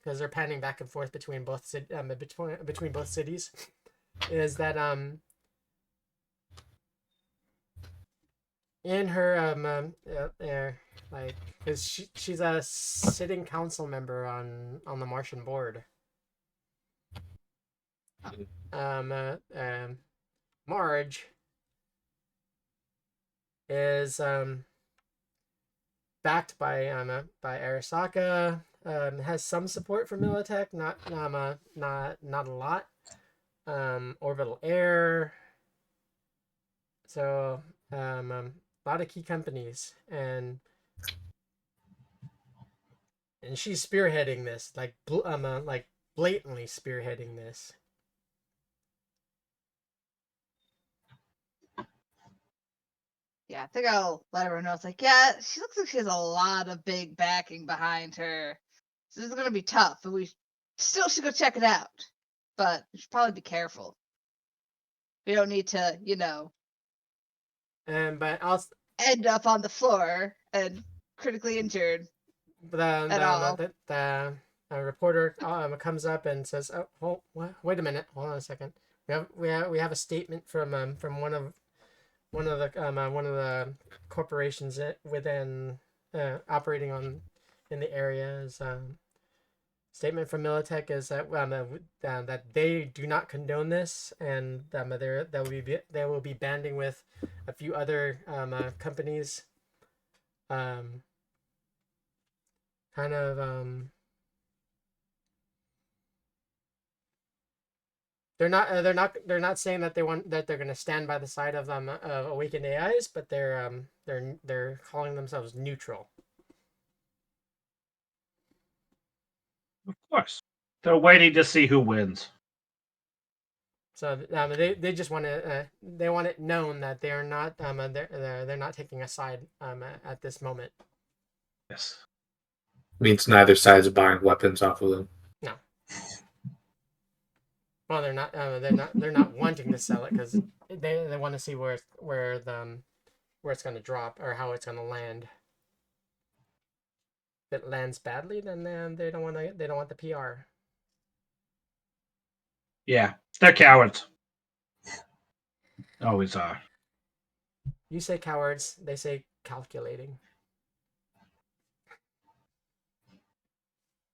because they're panning back and forth between both between both cities, is that in her like, because she's a sitting council member on the Martian board. Marge is backed by Arasaka. Has some support from Militech, not a lot. Orbital Air. So a lot of key companies, and she's spearheading this, like blatantly spearheading this. Yeah, I think I'll let everyone know. It's like, yeah, she looks like she has a lot of big backing behind her. So this is gonna be tough, but we still should go check it out. But we should probably be careful. We don't need to, But also end up on the floor and critically injured at all. the reporter comes up and says, "Oh, wait a minute, hold on a second. We have a statement from one of the corporations within operating in the area. Statement from Militech is that that they do not condone this, and they will be banding with a few other companies, kind of they're not saying that they're going to stand by the side of awakened AIs, but they're calling themselves neutral. Of course. They're waiting to see who wins. So they just want to they want it known that they are not they're not taking a side at this moment. Yes. Means neither side's buying weapons off of them. No. Well, they're not wanting to sell it because they want to see where it's going to drop or how it's going to land. If it lands badly, then they don't want the PR. Yeah, they're cowards. Always are. You say cowards, they say calculating.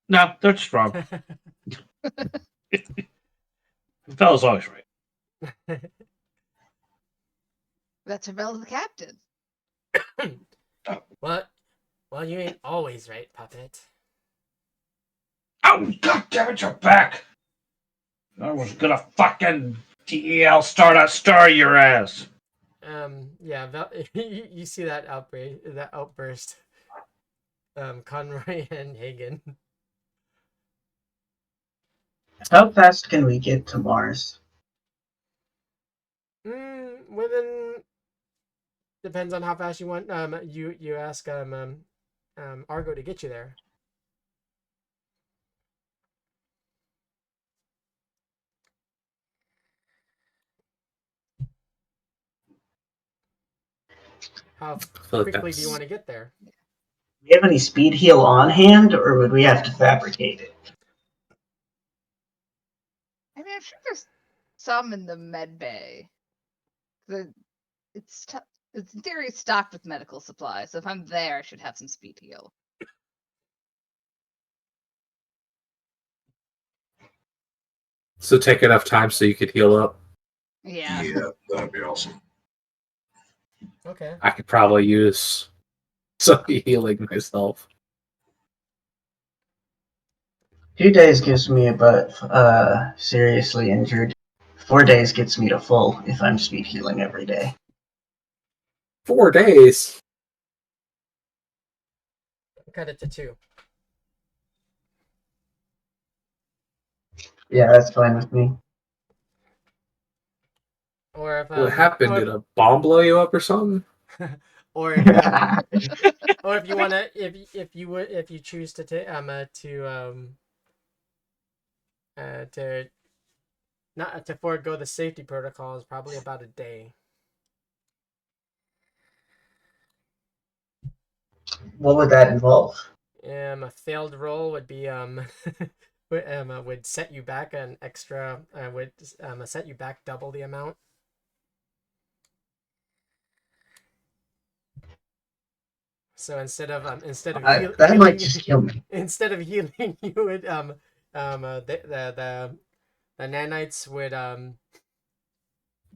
No, they're just wrong. The fellow's always right. That's Rebel the captain. What? Well, you ain't always right, puppet. Oh, God damn it, you're back! I was gonna fucking DEL star your ass. Yeah, you see that outburst. Conroy and Hagen. How fast can we get to Mars? Within, depends on how fast you want. You ask Argo to get you there. How quickly do you want to get there? Do we have any speed heal on hand, or would we have to fabricate it? I mean, I'm sure there's some in the med bay. It's in theory stocked with medical supplies. So if I'm there, I should have some speed heal. So take enough time so you could heal up. Yeah. Yeah, that'd be awesome. Okay. I could probably use some healing myself. 2 days gives me about seriously injured. 4 days gets me to full if I'm speed healing every day. 4 days? Cut it to 2. Yeah, that's fine with me. Or if What happened? Did a bomb blow you up or something? or if, or if you wanna if you choose to not to forego the safety protocols, probably about a day. What would that involve? A failed roll would be would set you back an extra would set you back double the amount. So instead of That might just kill me. instead of healing, you would the nanites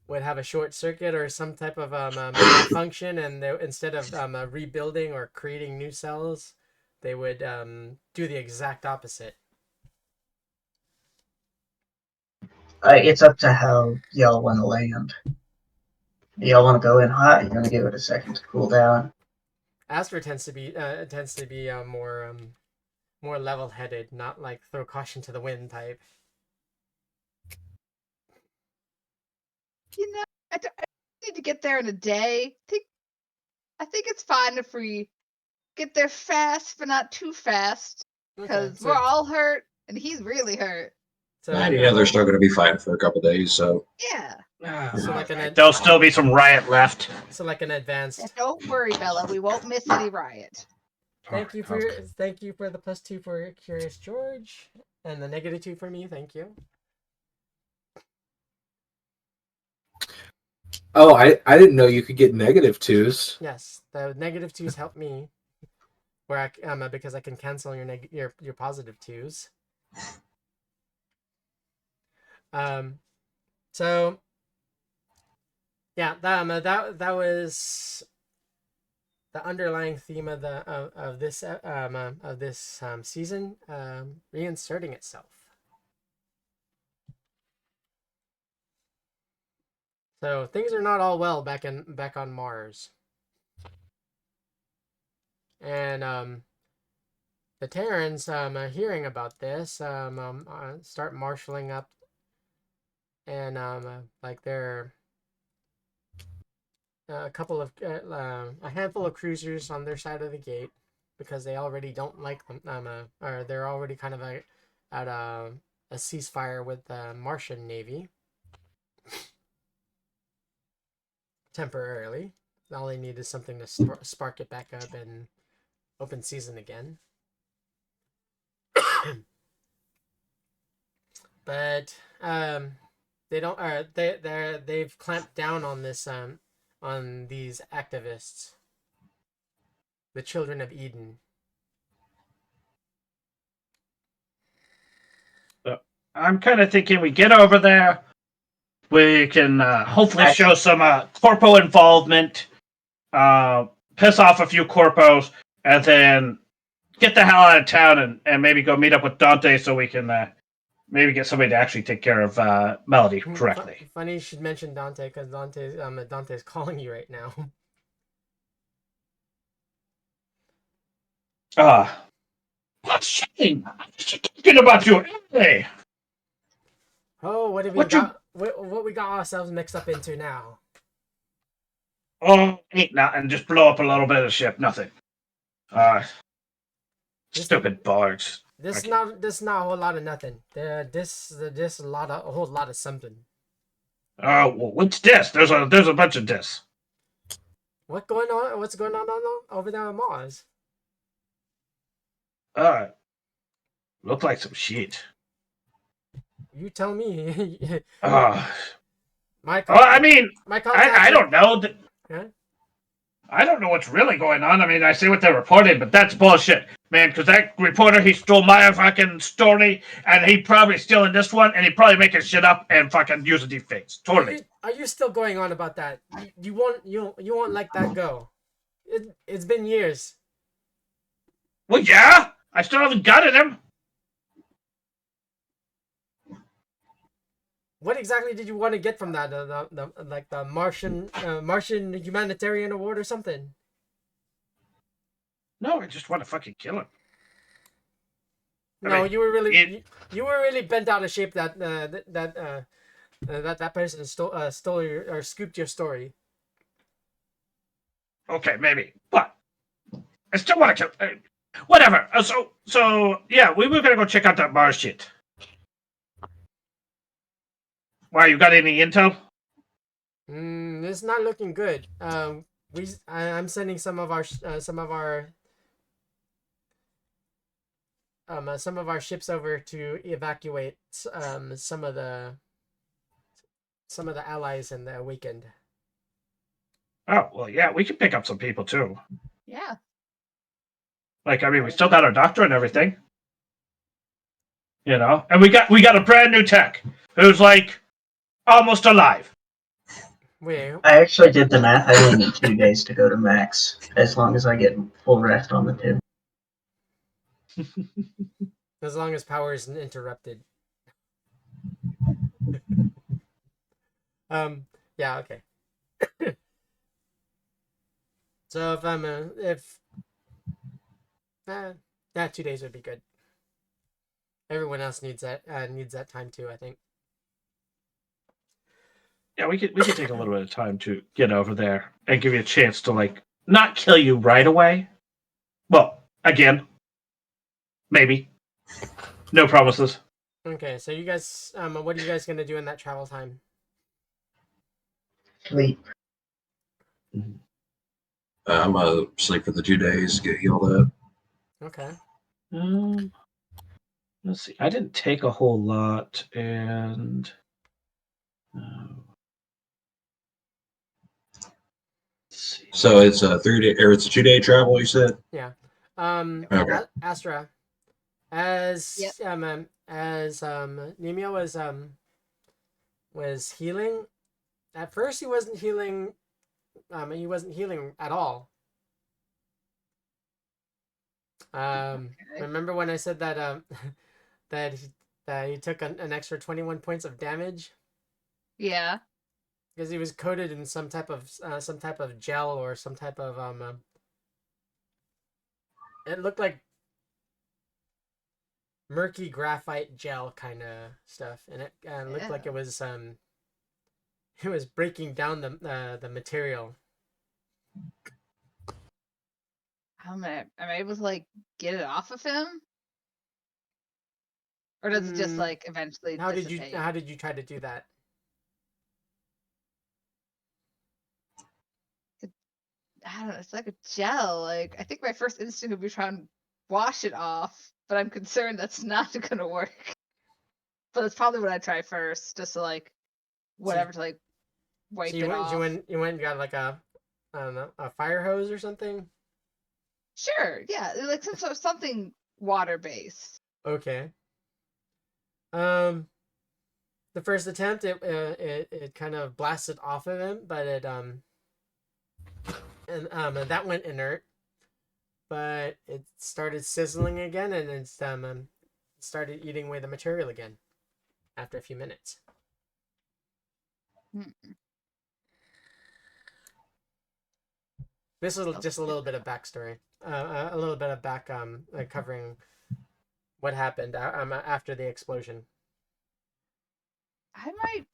would have a short circuit or some type of malfunction, and instead of rebuilding or creating new cells, they would do the exact opposite. It's up to how y'all want to land. Y'all want to go in hot? You're gonna give it a second to cool down. Aster tends to be more level-headed, not like throw caution to the wind type. You know, I need to get there in a day. I think it's fine if we get there fast, but not too fast, because Okay, we're all hurt, and he's really hurt. So Yeah, they're still going to be fighting for a couple days, so. Yeah. So like There'll still be some riot left. so like an advanced. And don't worry, Bella. We won't miss any riot. Thank you for the +2 for Curious George, and the -2 for me. Thank you. Oh, I didn't know you could get -2s. Yes, the -2s help me, where because I can cancel your +2s. So yeah, that was the underlying theme of this season, reinserting itself. So things are not all well back on Mars, and the Terrans hearing about this start marshaling up, and like they're a handful of cruisers on their side of the gate, because they already don't like them, or they're already kind of at a ceasefire with the Martian Navy temporarily. All they need is something to spark it back up and open season again. But they don't. They've clamped down on this on these activists, the Children of Eden. I'm kind of thinking we get over there. We can hopefully show some corpo involvement, piss off a few corpos, and then get the hell out of town and maybe go meet up with Dante so we can maybe get somebody to actually take care of Melody correctly. Funny you should mention Dante, because Dante's calling you right now. What shame! I'm talking about you, hey! Oh, what have we got? What we got ourselves mixed up into now? Oh, ain't nothing. Just blow up a little bit of the ship. Nothing. Stupid bards. This not a whole lot of nothing. This a whole lot of something. Well, what's this? There's a bunch of this. What's going on over there on Mars? Look like some shit. You tell me. I I don't know. Huh? I don't know what's really going on. I mean, I see what they're reporting, but that's bullshit, man. Because that reporter, he stole my fucking story, and he probably stealing this one, and he probably making shit up and fucking using deepfakes. Totally. Are you still going on about that? You won't let that go. It's been years. Well, yeah, I still haven't got at him. What exactly did you want to get from that? The Martian humanitarian award or something? No, I just want to fucking kill him. No, you were really bent out of shape that person stole or scooped your story. Okay, maybe, but I still want to kill. Whatever. So yeah, we were gonna go check out that Mars shit. Why, you got any intel? It's not looking good. I'm sending some of our some of our ships over to evacuate some of the allies in the weekend. Oh well, yeah, we can pick up some people too. Yeah. Like, I mean, we still got our doctor and everything, and we got a brand new tech who's like almost alive. Wait, I actually did the math. I only need 2 days to go to max, as long as I get full rest on the 2. as long as power isn't interrupted. Yeah, okay. So if I'm yeah, 2 days would be good. Everyone else needs that time too, I think. Yeah, we could take a little bit of time to get over there and give you a chance to like not kill you right away. Well, again, maybe. No promises. Okay, so you guys, what are you guys gonna do in that travel time? Sleep. I'm gonna sleep for the 2 days, get healed up. Okay. Let's see. I didn't take a whole lot, and let's see. So it's a 3 day or it's a 2 day travel. You said. Yeah. Okay. Astra, as Yep. as Nemio was healing. At first, he wasn't healing. He wasn't healing at all. Okay. Remember when I said that that he took an extra 21 points of damage Yeah. because he was coated in some type of gel or some type of it looked like murky graphite gel kind of stuff, and it looked like it was breaking down the material. Am I able to like get it off of him? Or does it just like eventually How dissipate? did you try to do that? I don't know, it's like a gel. Like I think my first instinct would be trying to wash it off, but I'm concerned that's not gonna work. But that's probably what I try first, just to like whatever to like wipe So it off. you went and got like I don't know, a fire hose or something? Sure, yeah, like something water based. Okay. The first attempt, it kind of blasted off of him, but and that went inert. But it started sizzling again, and it started eating away the material again after a few minutes. This is just a little bit of backstory, a little bit of back covering what happened after the explosion. I might.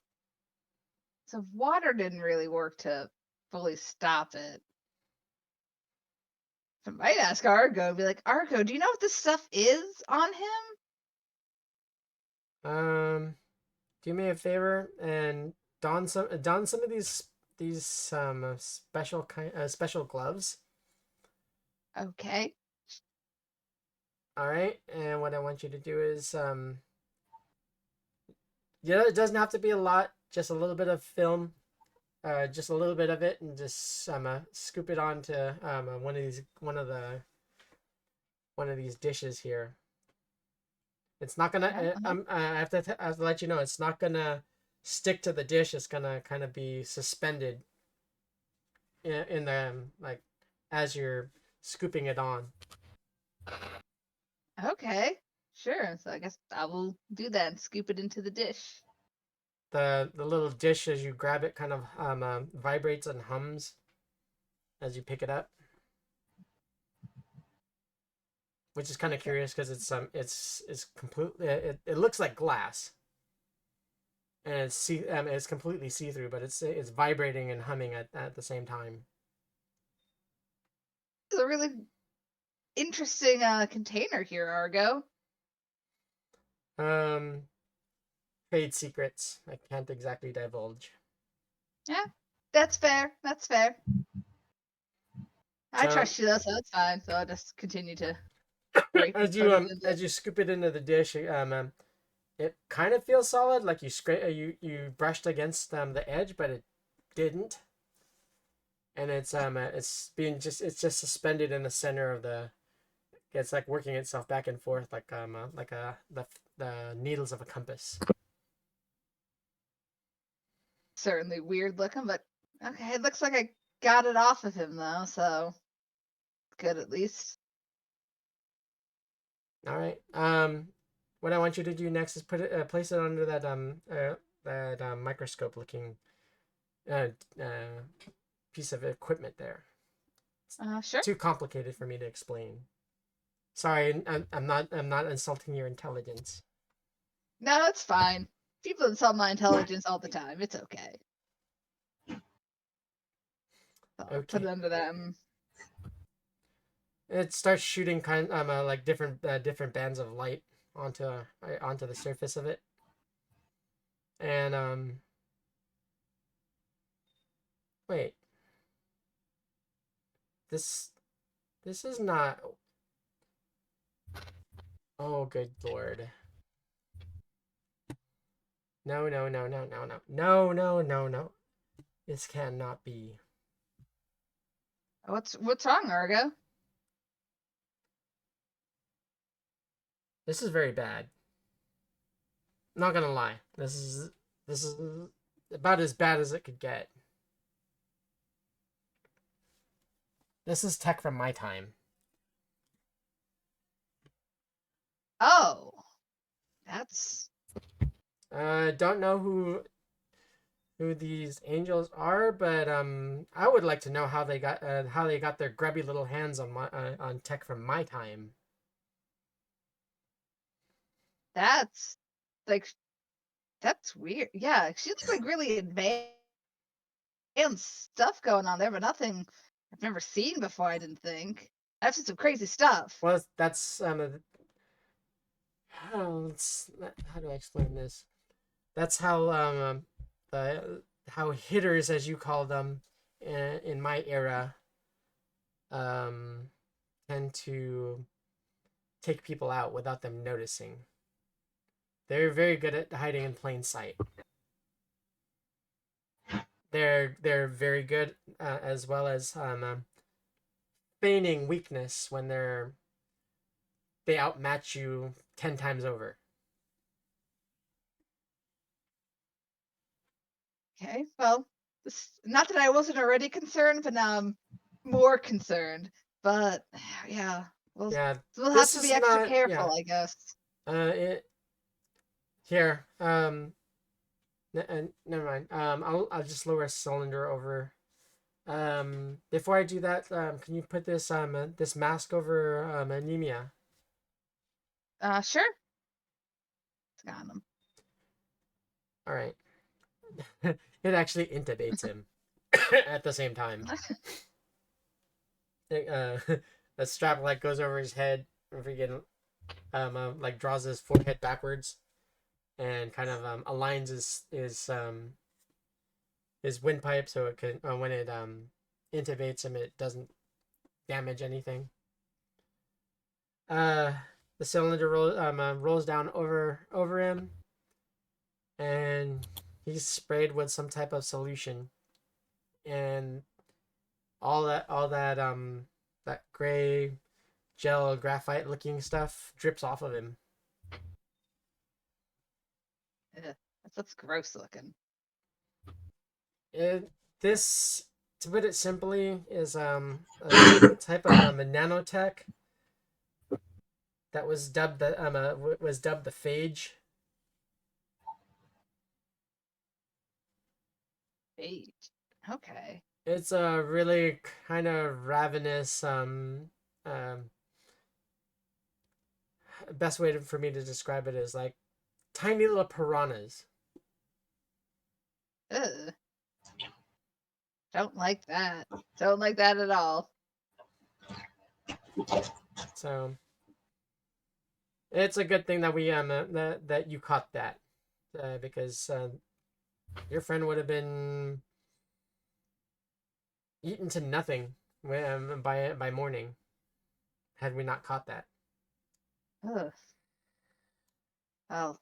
So water didn't really work to fully stop it. I might ask Argo and be like, Argo, do you know what this stuff is on him? Do me a favor and don some of these special gloves. Okay. All right, and what I want you to do is it doesn't have to be a lot, just a little bit of film, just a little bit of it, and just scoop it onto one of these dishes here. It's not gonna. I have to let you know, it's not gonna stick to the dish. It's gonna kind of be suspended in the like as you're scooping it on. Okay. Sure. So I guess I will do that and scoop it into the dish. The little dish, as you grab it, kind of vibrates and hums as you pick it up, which is kind of curious because it's completely it looks like glass, and it's completely see through, but it's vibrating and humming at the same time. It's a really interesting container here, Argo. Trade secrets I can't exactly divulge. Yeah, that's fair. That's fair. I trust you though, so it's fine. So I'll just continue to Break and put it in the- as you scoop it into the dish, it kind of feels solid, like you brushed against the edge, but it didn't. And it's it's just suspended in the center of the. It's like working itself back and forth like the needles of a compass. Certainly weird looking, but okay. It looks like I got it off of him though, so good at least. All right. What I want you to do next is place it under that microscope looking uh, piece of equipment there. Sure. Too complicated for me to explain. Sorry, I'm not insulting your intelligence. No, it's fine. People insult my intelligence all the time. It's okay. So I'll put it under them. It starts shooting like different bands of light onto the surface of it, and wait, this is not. Oh, good lord! No! This cannot be. What's wrong, Argo? This is very bad. Not gonna lie. This is about as bad as it could get. This is tech from my time. Oh, that's. Don't know who these angels are, but I would like to know how they got their grubby little hands on on tech from my time. That's like that's weird. Yeah, she looks like really advanced stuff going on there, but nothing I've never seen before. I didn't think. I've seen some crazy stuff. Well, that's how do I explain this? That's how how hitters, as you call them, in my era, tend to take people out without them noticing. They're very good at hiding in plain sight. They're very good as well as feigning weakness when they outmatch you 10 times over. Okay, well, not that I wasn't already concerned, but now I'm more concerned. But yeah, we'll have to be extra careful, I guess. Here, never mind. I'll just lower a cylinder over. Before I do that, can you put this this mask over anemia? Sure. It's got him. All right. It actually intubates him at the same time. A strap like goes over his head, freaking like draws his forehead backwards, and kind of aligns his windpipe so it can when it intubates him, it doesn't damage anything. The cylinder rolls down over him, and he's sprayed with some type of solution, and all that that gray gel graphite looking stuff drips off of him. That's gross looking. This, to put it simply, is a type of nanotech that was dubbed the phage. Phage. Okay. It's a really kind of ravenous best way for me to describe it is like tiny little piranhas. Ugh. Don't like that. Don't like that at all. So it's a good thing that we that you caught that because your friend would have been eaten to nothing by morning had we not caught that. Ugh. Well,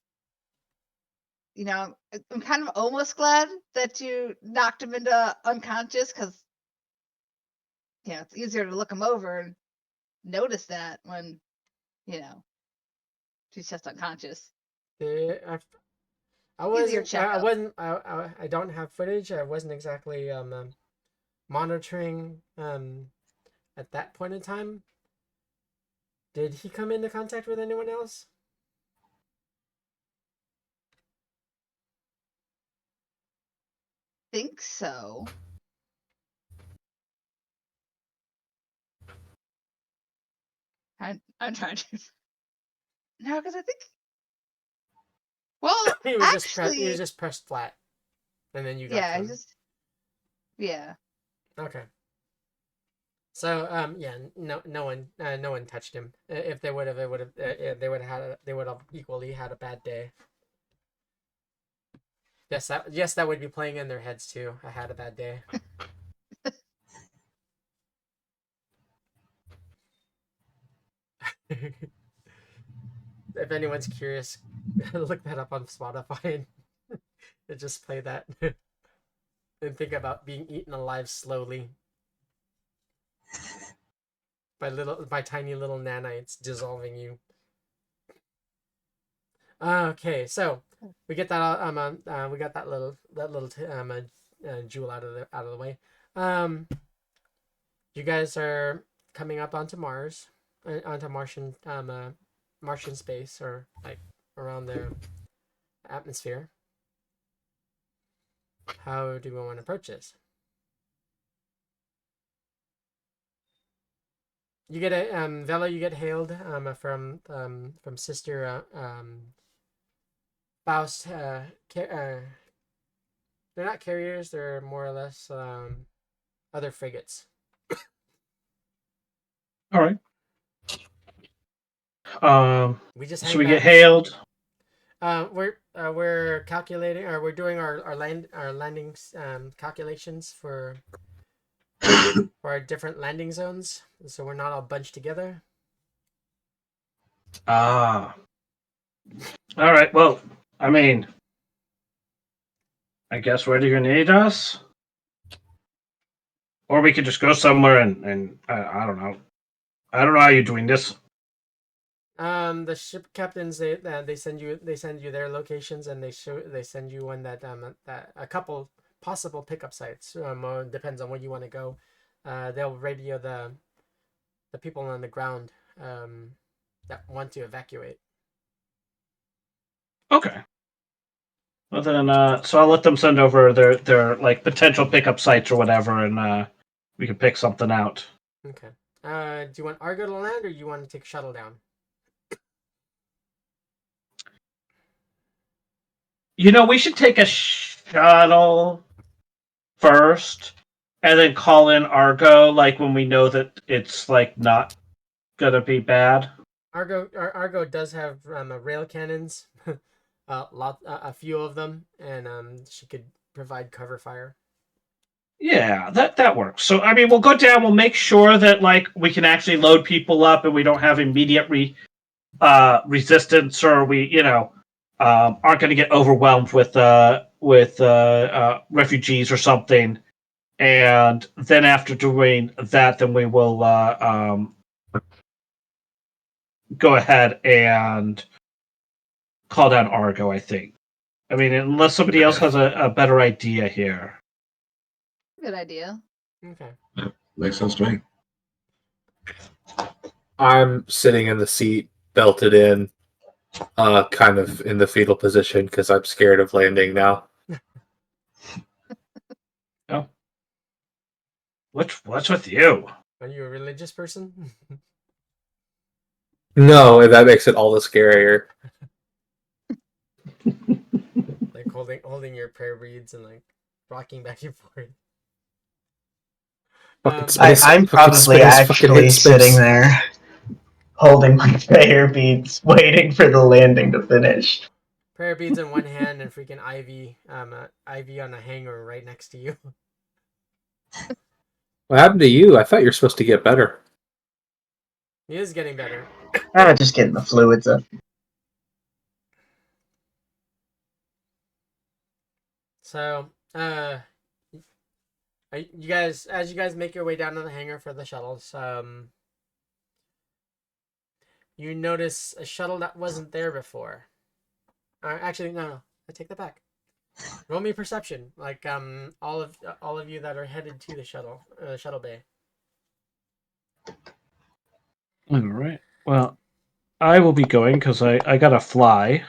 I'm kind of almost glad that you knocked him into unconscious because, it's easier to look him over and notice that when, she's just unconscious. Easier checkup. I don't have footage. I wasn't exactly monitoring at that point in time. Did he come into contact with anyone else? Think so. I'm trying to. No, because I think. Well, he was actually, just pressed flat, and then you got yeah, to him. Yeah. Okay. So no one touched him. If they would have, they would have equally had a bad day. Yes, that would be playing in their heads too. I had a bad day. If anyone's curious, look that up on Spotify and just play that and think about being eaten alive slowly by tiny little nanites dissolving you. Okay, so we get that we got that little jewel out of the way. You guys are coming up onto Mars, onto Martian space, or like around the atmosphere. How do we want to approach this? You get a Vela. You get hailed from Sister Faust. They're not carriers. They're more or less other frigates. All right. We just So we get hailed. We're calculating, or we're doing our landing calculations for our different landing zones, so we're not all bunched together. Ah. All right. Well, I mean, I guess where do you need us? Or we could just go somewhere and I don't know. I don't know how you're doing this. The ship captains they send you their locations, and they send you one that a couple possible pickup sites. Depends on where you want to go. They'll radio the people on the ground that want to evacuate. Okay. Well then, so I'll let them send over their like potential pickup sites or whatever, and we can pick something out. Okay. Do you want Argo to land, or you want to take shuttle down? We should take a shuttle first, and then call in Argo, like when we know that it's like not gonna be bad. Argo does have rail cannons, a few of them, and she could provide cover fire. Yeah, that works. So I mean, we'll go down. We'll make sure that like we can actually load people up, and we don't have immediate resistance, or we aren't going to get overwhelmed with refugees or something. And then after doing that, then we will go ahead and call down Argo. I think. I mean, unless somebody else has a better idea here. Good idea. Okay. Makes sense to me. I'm sitting in the seat, belted in, kind of in the fetal position because I'm scared of landing now. Oh. What's with you? Are you a religious person? No, that makes it all the scarier. Like holding your prayer beads and like rocking back and forth. I'm probably actually sitting there holding my prayer beads, waiting for the landing to finish. Prayer beads in one hand and freaking ivy on a hanger right next to you. What happened to you? I thought you were supposed to get better. He is getting better. Just getting the fluids up. So, you guys, as you guys make your way down to the hangar for the shuttles, you notice a shuttle that wasn't there before. Actually, no, I take that back. Roll me perception, like all of you that are headed to the shuttle bay. All right. Well, I will be going because I gotta fly.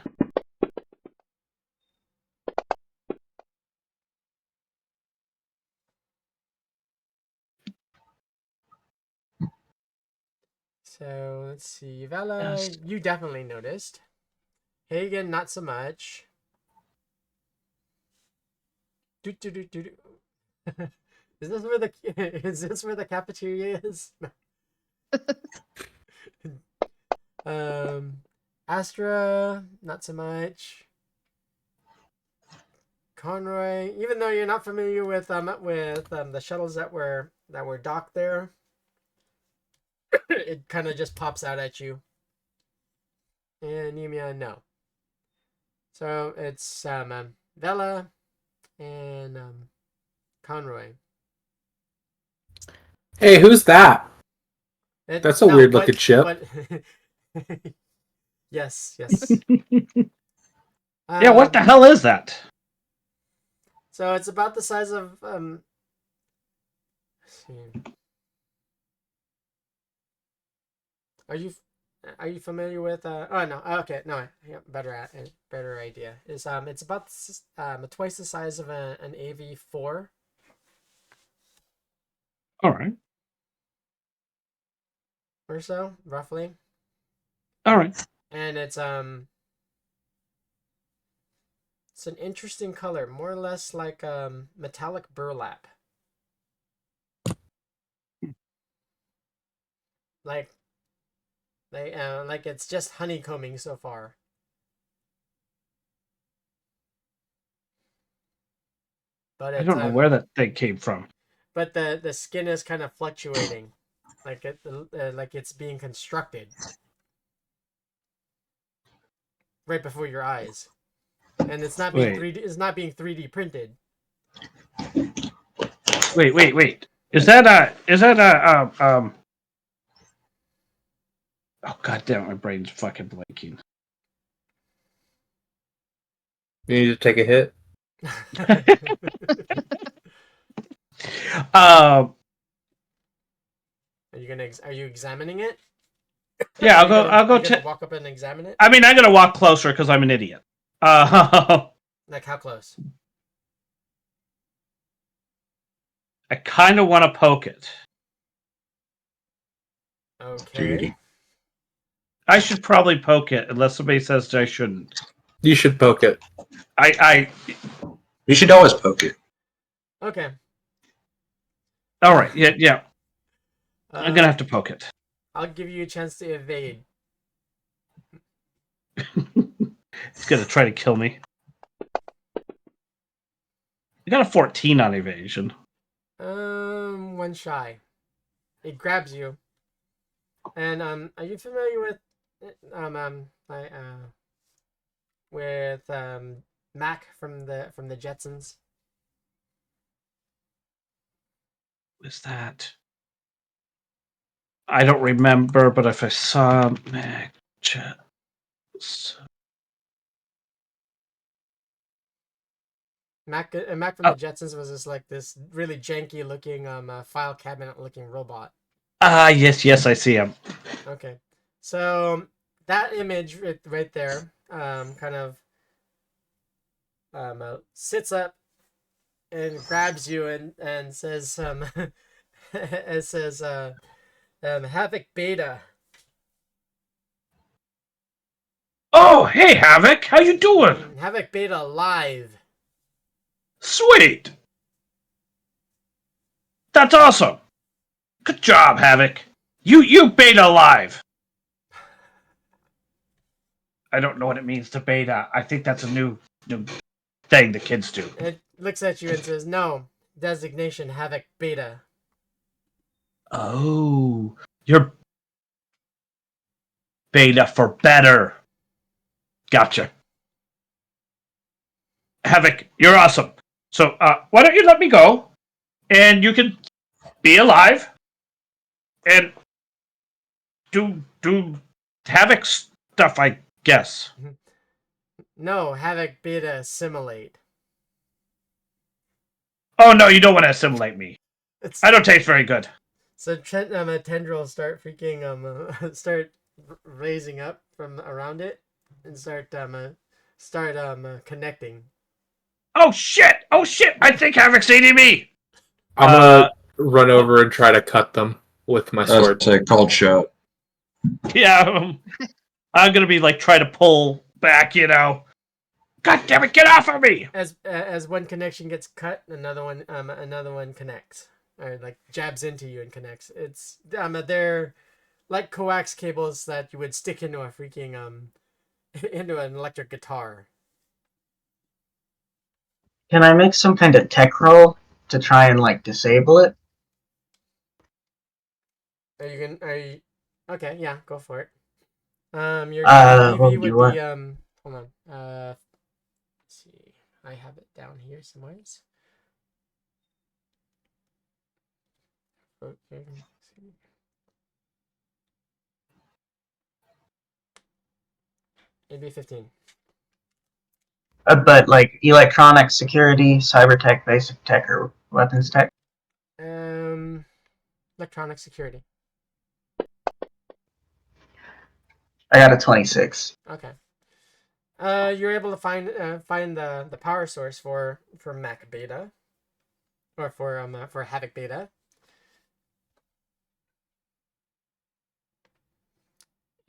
So let's see, Vela, Yes. you definitely noticed. Hagen, not so much. Is this where the cafeteria is? Astra, not so much. Conroy, even though you're not familiar with the shuttles that were docked there, it kind of just pops out at you. And Yumia, no. So it's Vela and Conroy. Hey, who's that? That's a weird looking ship. Yes. Yeah, what the hell is that? So it's about the size of let's see. Are you familiar with oh no, okay, no, better idea is it's about twice the size of an AV4. All right. Or so, roughly. All right. And it's an interesting color, more or less like metallic burlap. Like it's just honeycombing so far. But I don't know where that thing came from. But the skin is kind of fluctuating, like it's being constructed right before your eyes, and it's not being 3D. It's not being 3D printed. Wait. Is that a Oh god damn it, my brain's fucking blanking. You need to take a hit. Are you examining it? Yeah, I'll go walk up and examine it. I mean, I'm gonna walk closer because I'm an idiot. Like how close? I kind of want to poke it. Okay. I should probably poke it, unless somebody says I shouldn't. You should poke it. You should always poke it. Okay. All right. Yeah. I'm gonna have to poke it. I'll give you a chance to evade. It's gonna try to kill me. I got a 14 on evasion. One shy. It grabs you. And are you familiar with Mac from the Jetsons? What's that? I don't remember, but if I saw Mac Mac from the Jetsons was this really janky looking file cabinet looking robot. Yes, I see him. Okay, so that image right there kind of sits up and grabs you and says it says Havoc Beta. Oh, hey Havoc, how you doing? Havoc Beta live. Sweet. That's awesome. Good job, Havoc. You beta live. I don't know what it means to beta. I think that's a new thing the kids do. It looks at you and says, "No, designation Havoc Beta." Oh, you're beta for better. Gotcha. Havoc, you're awesome. So why don't you let me go, and you can be alive and do Havoc stuff, I guess. No, Havoc Beta assimilate. Oh no, you don't want to assimilate me. It's I don't taste very good. so tendrils start freaking start raising up from around it and start connecting. Oh shit! I think Havoc's eating me. I'm gonna run over and try to cut them with my sword. That's a called shot. Yeah, I'm gonna be like trying to pull back. God damn it! Get off of me! As one connection gets cut, another one connects, or like jabs into you and connects. It's they're like coax cables that you would stick into a freaking into an electric guitar. Can I make some kind of tech roll to try and like disable it? Okay, yeah, go for it. Your what EV do you would be want? hold on. Let's see. I have it down here somewhere. Okay. It'd be 15. But like electronic security, cyber tech, basic tech, or weapons tech? Electronic security. I got a 26. Okay. You're able to find the power source for Mac Beta, or for Havoc Beta.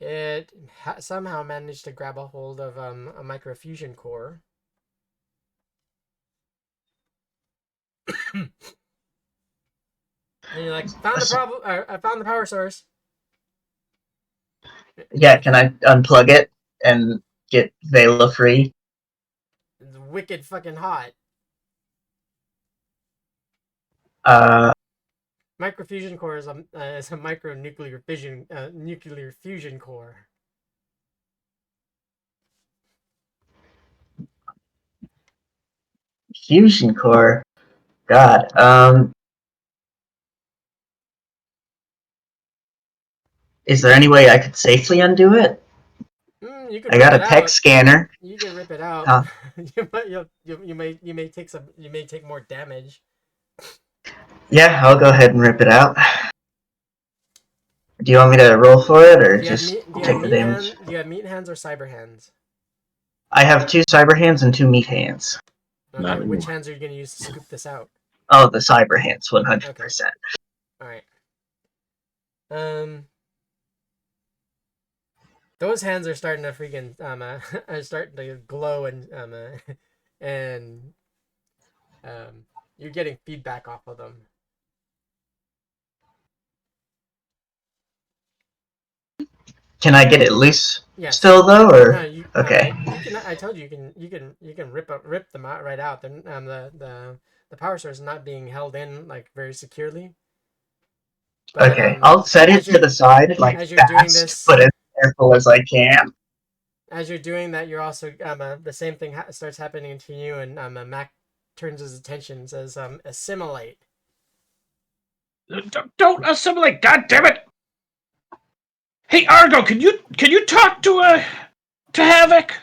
It somehow managed to grab a hold of a microfusion core. And you're like, found the problem. I found the power source. Yeah, can I unplug it and get Vela free? It's wicked fucking hot. Microfusion core is a micronuclear fission nuclear fusion core. Fusion core. God. Is there any way I could safely undo it? You could I got a tech scanner. You can rip it out. Huh. you may take more damage. Yeah, I'll go ahead and rip it out. Do you want me to roll for it, or just take the damage? Do you have meat hands or cyber hands? I have 2 cyber hands and 2 meat hands. Okay, Not which anymore. hands are you going to use to scoop this out? Oh, the cyber hands, 100%. Alright. Those hands are starting to freaking are starting to glow and you're getting feedback off of them. Can I get it loose Yes. still though, or No, okay? You can. I told you you can rip them out right out. The power source is not being held in like very securely. But, Okay, I'll set it to the side like as you're doing fast, this, but as careful as I can. As you're doing that, you're also the same thing starts happening to you, and Mac turns his attention and says, "Assimilate." Don't assimilate! God damn it! Hey Argo, can you talk to Havoc?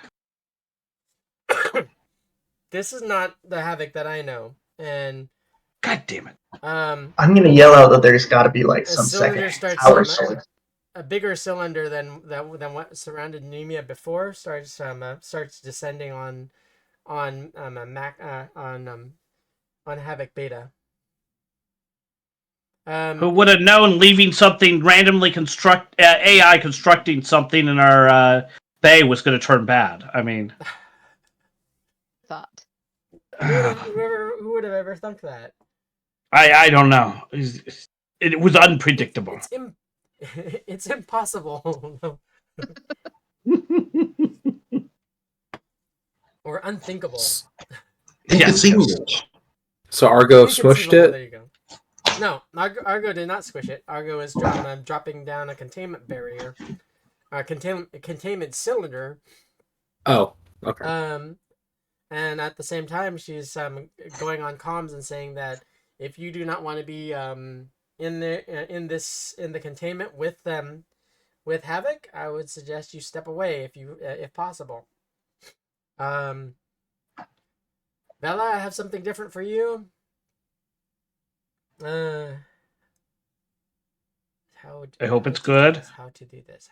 This is not the Havoc that I know, and God damn it! I'm gonna yell out that there's got to be like some second power source. A bigger cylinder than what surrounded Nemia before starts descending on Havoc Beta. Who would have known leaving something randomly AI constructing something in our bay was going to turn bad? I mean, Thought. Who would have ever thunk that? I don't know. It was unpredictable. It's impossible. Or unthinkable. Inconceivable. So Argo smushed it. There you go. No, Argo did not squish it. Argo is dropping down a containment barrier containment cylinder. Oh, okay. And at the same time, she's going on comms and saying that if you do not want to be in the containment with them with Havoc, I would suggest you step away if possible. Bella, I have something different for you. I hope it's good. How to do this?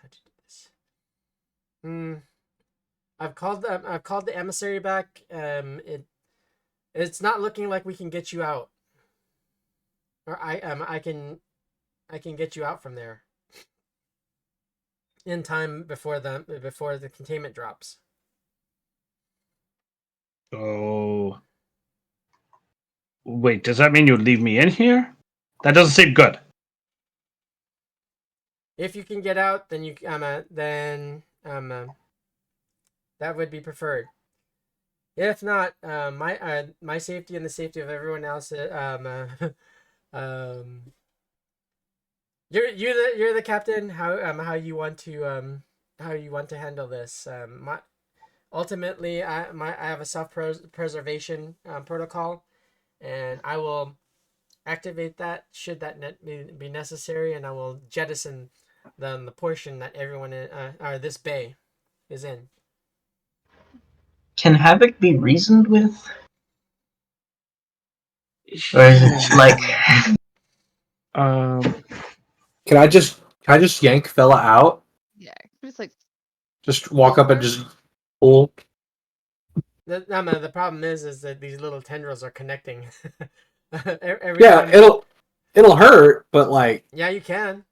I've called the emissary back. It's not looking like we can get you out. Or I can get you out from there in time before the containment drops. Oh. Wait, does that mean you leave me in here? That doesn't seem good. If you can get out, then that would be preferred. If not, my safety and the safety of everyone else. You're the captain. How you want to handle this? Ultimately, I have a self-preservation protocol, and I will activate that should that be necessary, and I will jettison the portion that everyone or this bay is in. Can Havoc be reasoned with? Or is it like... Can I just yank fella out? Yeah, it's like Just walk up and just pull. The problem is that these little tendrils are connecting. Every Yeah, time... it'll hurt, but like. Yeah, you can.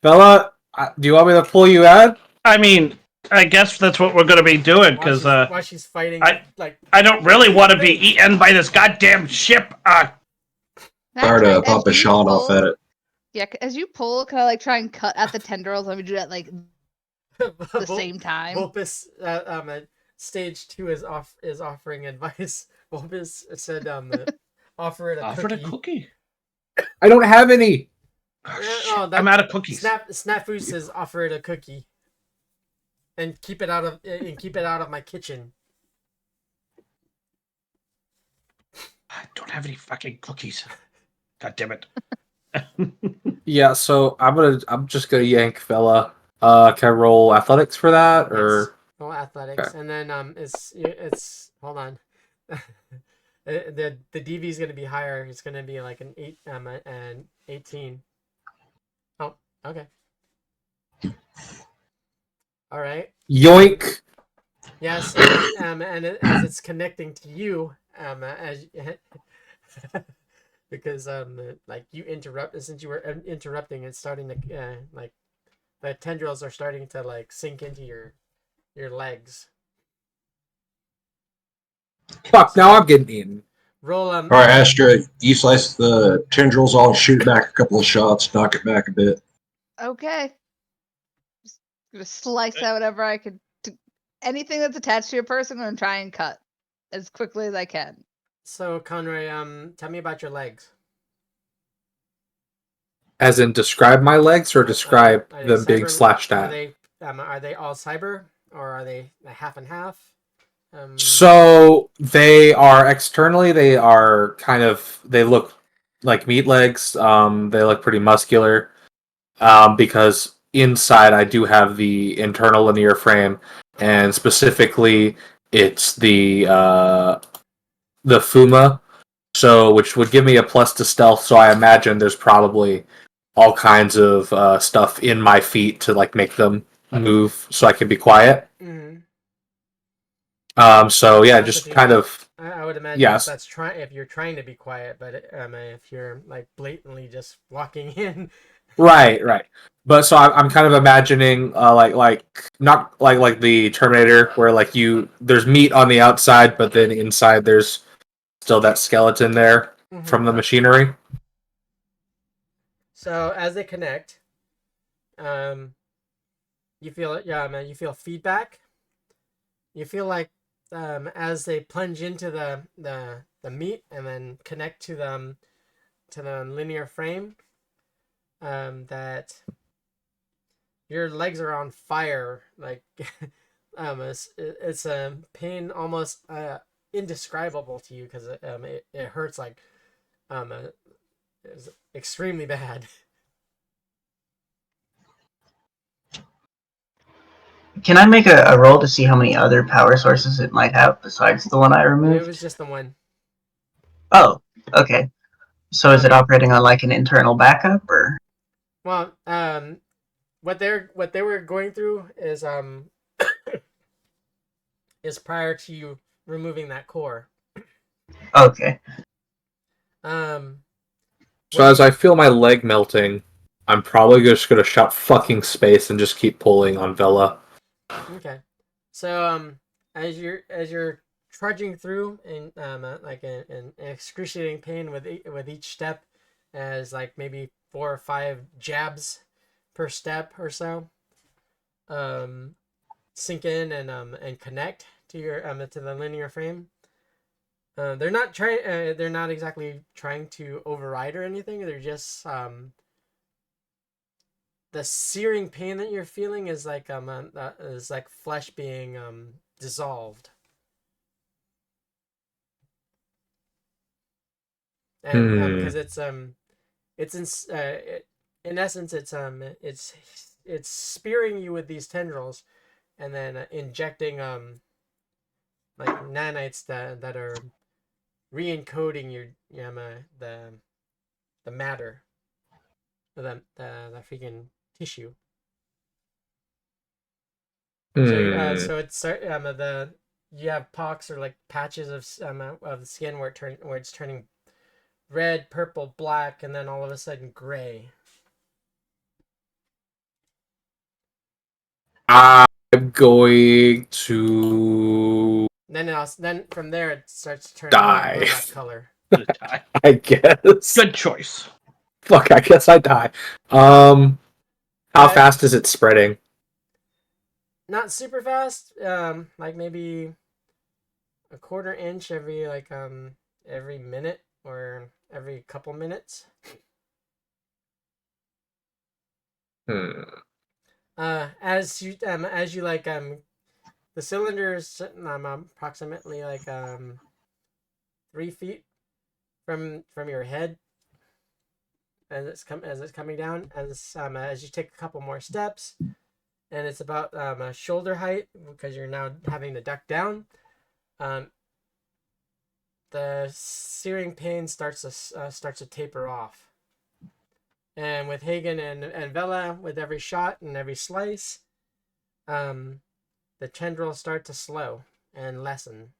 Fella, do you want me to pull you out? I mean, I guess that's what we're gonna be doing because while she's fighting, I don't really want to be eaten by this goddamn ship. Start to pop a shot off at it. Yeah, as you pull, kind of like try and cut at the tendrils. Let me do that like the same time. Vulpus, stage 2 is offering advice. Vulpus said, offer it a cookie. I don't have any. I'm out of cookies. Snafu says offer it a cookie, and keep it out of my kitchen. I don't have any fucking cookies. God damn it. Yeah, so I'm just gonna yank fella. Can I roll athletics for that or? Yes. Roll athletics, okay. And then it's hold on. the DV is gonna be higher. It's gonna be like an 18. Oh, okay. All right. Yoink. Yes, and as it's connecting to you, because like you interrupt, since you were interrupting, it's starting to like the tendrils are starting to like sink into your legs. Fuck! Now I'm getting eaten. Roll All right, Astra, you slice the tendrils off, shoot it back a couple of shots, knock it back a bit. Okay. Just gonna slice out whatever I could. Anything that's attached to your person, I'm gonna try and cut as quickly as I can. So, Conroy, tell me about your legs. As in, describe my legs or describe them being slashed at? Are they all cyber or are they half and half? So they are externally. They are they look like meat legs. They look pretty muscular. Because inside I do have the internal linear frame, and specifically it's the Fuma, so which would give me a plus to stealth. So I imagine there's probably all kinds of stuff in my feet to like make them move, so I can be quiet. Mm-hmm. So yeah, just kind of. I would imagine yes. if you're trying to be quiet, but if you're like blatantly just walking in. Right. But so I'm kind of imagining like not like the Terminator where like there's meat on the outside, but then inside there's still that skeleton there from the machinery. So as they connect, you feel feedback. You feel like as they plunge into the meat and then connect to the linear frame, that your legs are on fire. Like, it's a pain almost indescribable to you because it hurts like it's extremely bad. Can I make a roll to see how many other power sources it might have besides the one I It removed? was just the one. Oh, okay. So is it operating on like an internal backup or? Well, what they were going through is prior to you removing that core. Okay. So as I feel my leg melting, I'm probably just gonna shout fucking space and just keep pulling on Vela. Okay. So as you're trudging through in like an excruciating pain with each step, as like maybe 4 or 5 jabs per step or so, sink in and connect to your to the linear frame. They're not trying. They're not exactly trying to override or anything. They're just the searing pain that you're feeling is like flesh being dissolved, and because in essence it's spearing you with these tendrils, and then injecting like nanites that are re-encoding your the matter, the freaking tissue. So it's the you have pocks or like patches of the skin where it's turning red, purple, black, and then all of a sudden gray. I'm going to Then from there it starts to turn die. lilac color. I guess. Good choice. Fuck, I guess I die. How fast is it spreading? Not super fast. Like maybe a quarter inch every minute or every couple minutes. As you like the cylinder is approximately like 3 feet from your head as it's coming down, as you take a couple more steps, and it's about shoulder height because you're now having to duck down. The searing pain starts to taper off, and with Hagen and Vela, with every shot and every slice, the tendrils start to slow and lessen.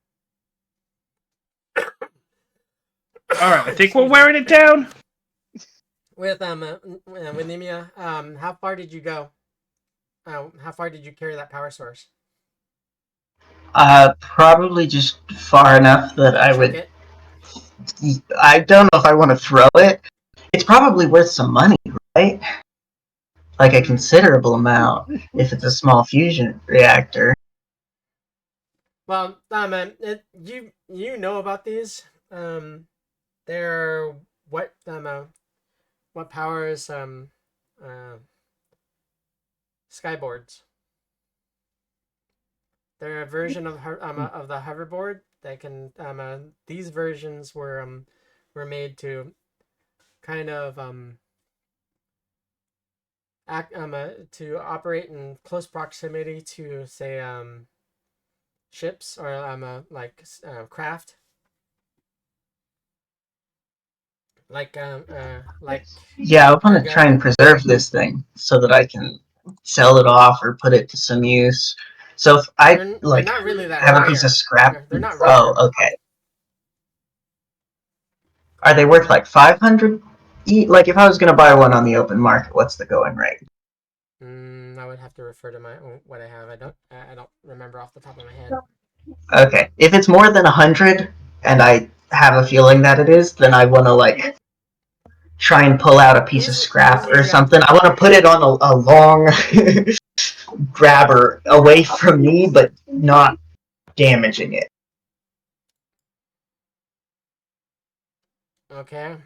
All right, I think we're wearing it down. With Nemia, how far did you go? How far did you carry that power source? Probably just far enough that I would. It? I don't know if I want to throw it. It's probably worth some money, right? Like a considerable amount if it's a small fusion reactor. Well, you know about these. They're what powers skyboards. They're a version of the hoverboard that can these versions were made to kind of to operate in close proximity to say ships or craft. Like yeah, I want to try and preserve this thing so that I can sell it off or put it to some use. So if I they're not really that have rare. a piece of scrap, they're not rare. Oh, okay. Are they worth like 500? Like if I was gonna buy one on the open market, what's the going rate? I would have to refer to what I have. I don't remember off the top of my head. Okay, if it's more than 100, and I have a feeling that it is, then I want to try and pull out a piece of scrap or something. I want to put it on a long grabber away from me, but not damaging it. Okay.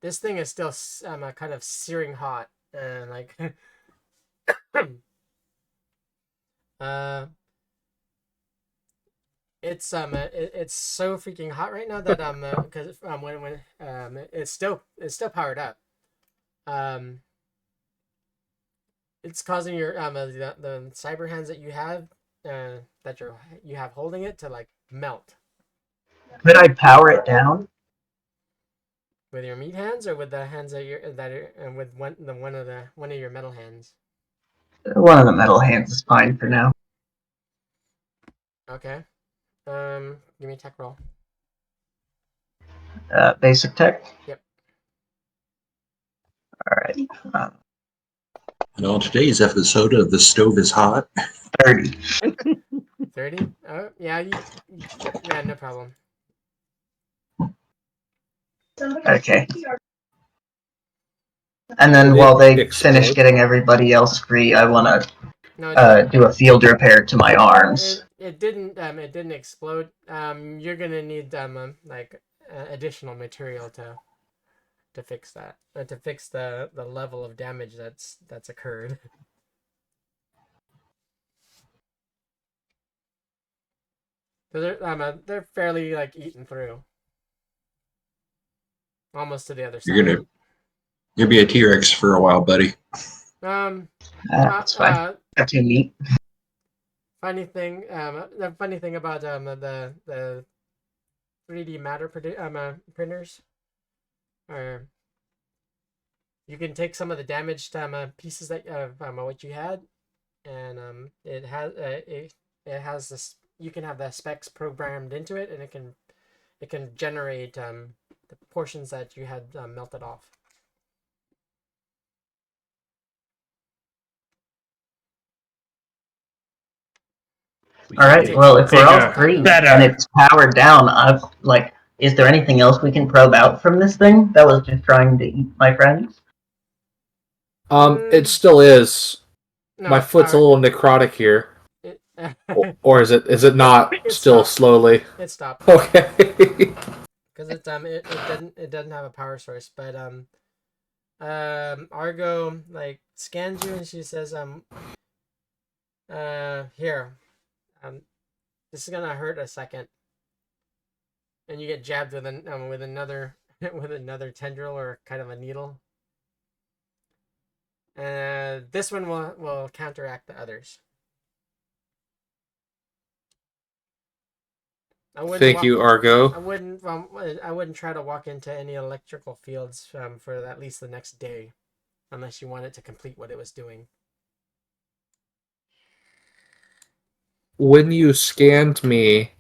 This thing is still kind of searing hot, and uh, it's so freaking hot right now that because when it's still powered up. It's causing your the cyber hands that you have that you have holding it to like melt. Could I power it down? With your meat hands or with the hands and with one of your metal hands? One of the metal hands is fine for now. Okay. Give me a tech roll. Basic tech? Yep. Alright. And on today's episode of The Stove is Hot, 30. 30? Oh, yeah, yeah, no problem. Okay. And then Did while it they explode? finish getting everybody else free, I want No, to do a field repair to my arms. it didn't explode. You're gonna need like additional material to fix that. To fix the level of damage that's occurred. So they're fairly like eaten through. Almost to the other side. you'll be a T-Rex for a while, buddy. That's fine. Got too neat. Funny thing, the funny thing about the 3D matter printers, are you can take some of the damaged pieces that what you had, and it has this. You can have the specs programmed into it, and it can generate the portions that you had melted off. All right. Well, if we're all Bigger, free better. and it's powered down, is there anything else we can probe out from this thing that was just trying to eat my friends? It still is. No, My it's foot's a powered. little necrotic here. Or is it not It still stopped. slowly? It stopped. Okay. Because it doesn't have a power source, but Argo like scans you and she says here, this is gonna hurt a second, and you get jabbed with another with another tendril or kind of a needle. This one will counteract the others. Thank you, Argo. I wouldn't try to walk into any electrical fields for at least the next day, unless you wanted to complete what it was doing. When you scanned me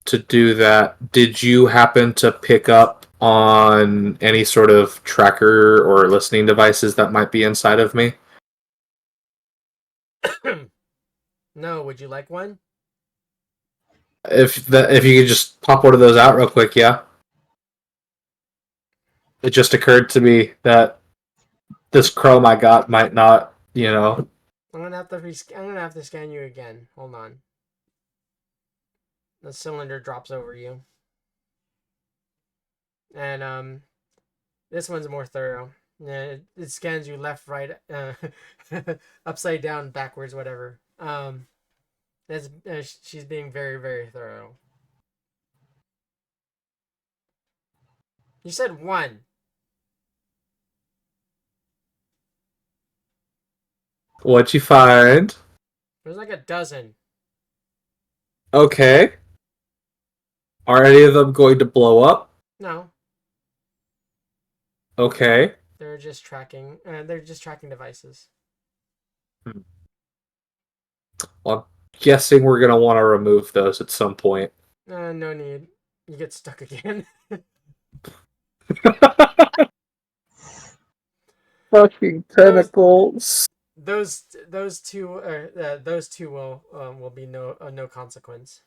to do that, did you happen to pick up on any sort of tracker or listening devices that might be inside of me? No, would you like one? If you could just pop one of those out real quick, yeah. It just occurred to me that this chrome I got might not, I'm gonna have to scan you again. Hold on. The cylinder drops over you, and this one's more thorough. It scans you left, right, upside down, backwards, whatever. She's being very, very thorough. You said one. What'd you find? There's like a dozen. Okay. Are any of them going to blow up? No, Okay. they're just tracking. They're just tracking devices. Well, I'm guessing we're going to want to remove those at some point. No need. You get stuck again. Fucking tentacles. Those two will be no consequence.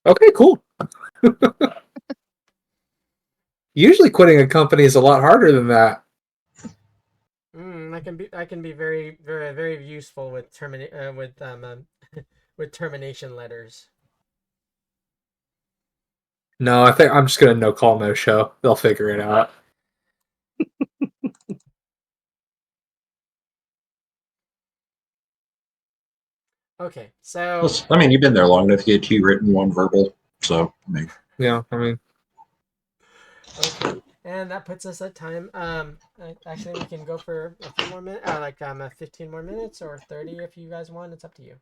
Okay, cool. Usually quitting a company is a lot harder than that. I can be very, very, very useful with with termination letters. No, I think I'm just gonna no call, no show. They'll figure it out. Okay, so Plus, I mean, you've been there long enough to get 2 written, 1 verbal. So, I mean, Yeah, I mean, okay, and that puts us at time. Actually, we can go for a few more minutes, 15 more minutes or 30 if you guys want. It's up to you,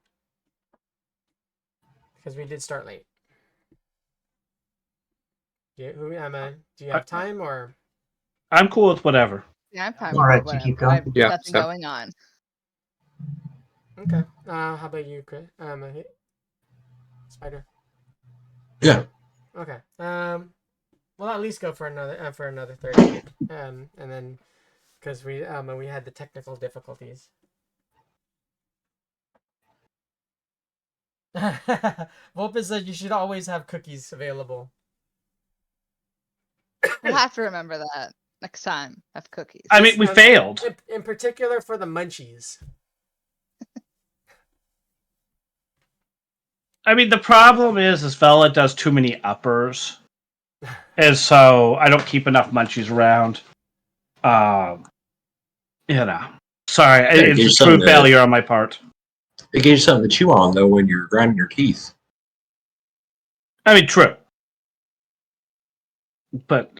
because we did start late. Do you have time or? I'm cool with whatever. Yeah, I'm fine All with right, whatever. to keep I have going. Yeah, nothing so- going on. Okay. How about you, Chris? Spider. yeah. Okay. We'll at least go for another 30. And then because we had the technical difficulties. Volpus said you should always have cookies available. We'll have to remember that next time. Have cookies. I mean, we failed. In particular for the munchies. I mean, the problem is Vela does too many uppers, and so I don't keep enough munchies around. You know, sorry, Yeah, it gives it's a something true to- failure on my part. It gives you something to chew on, though, when you're grinding your teeth. I mean, true, but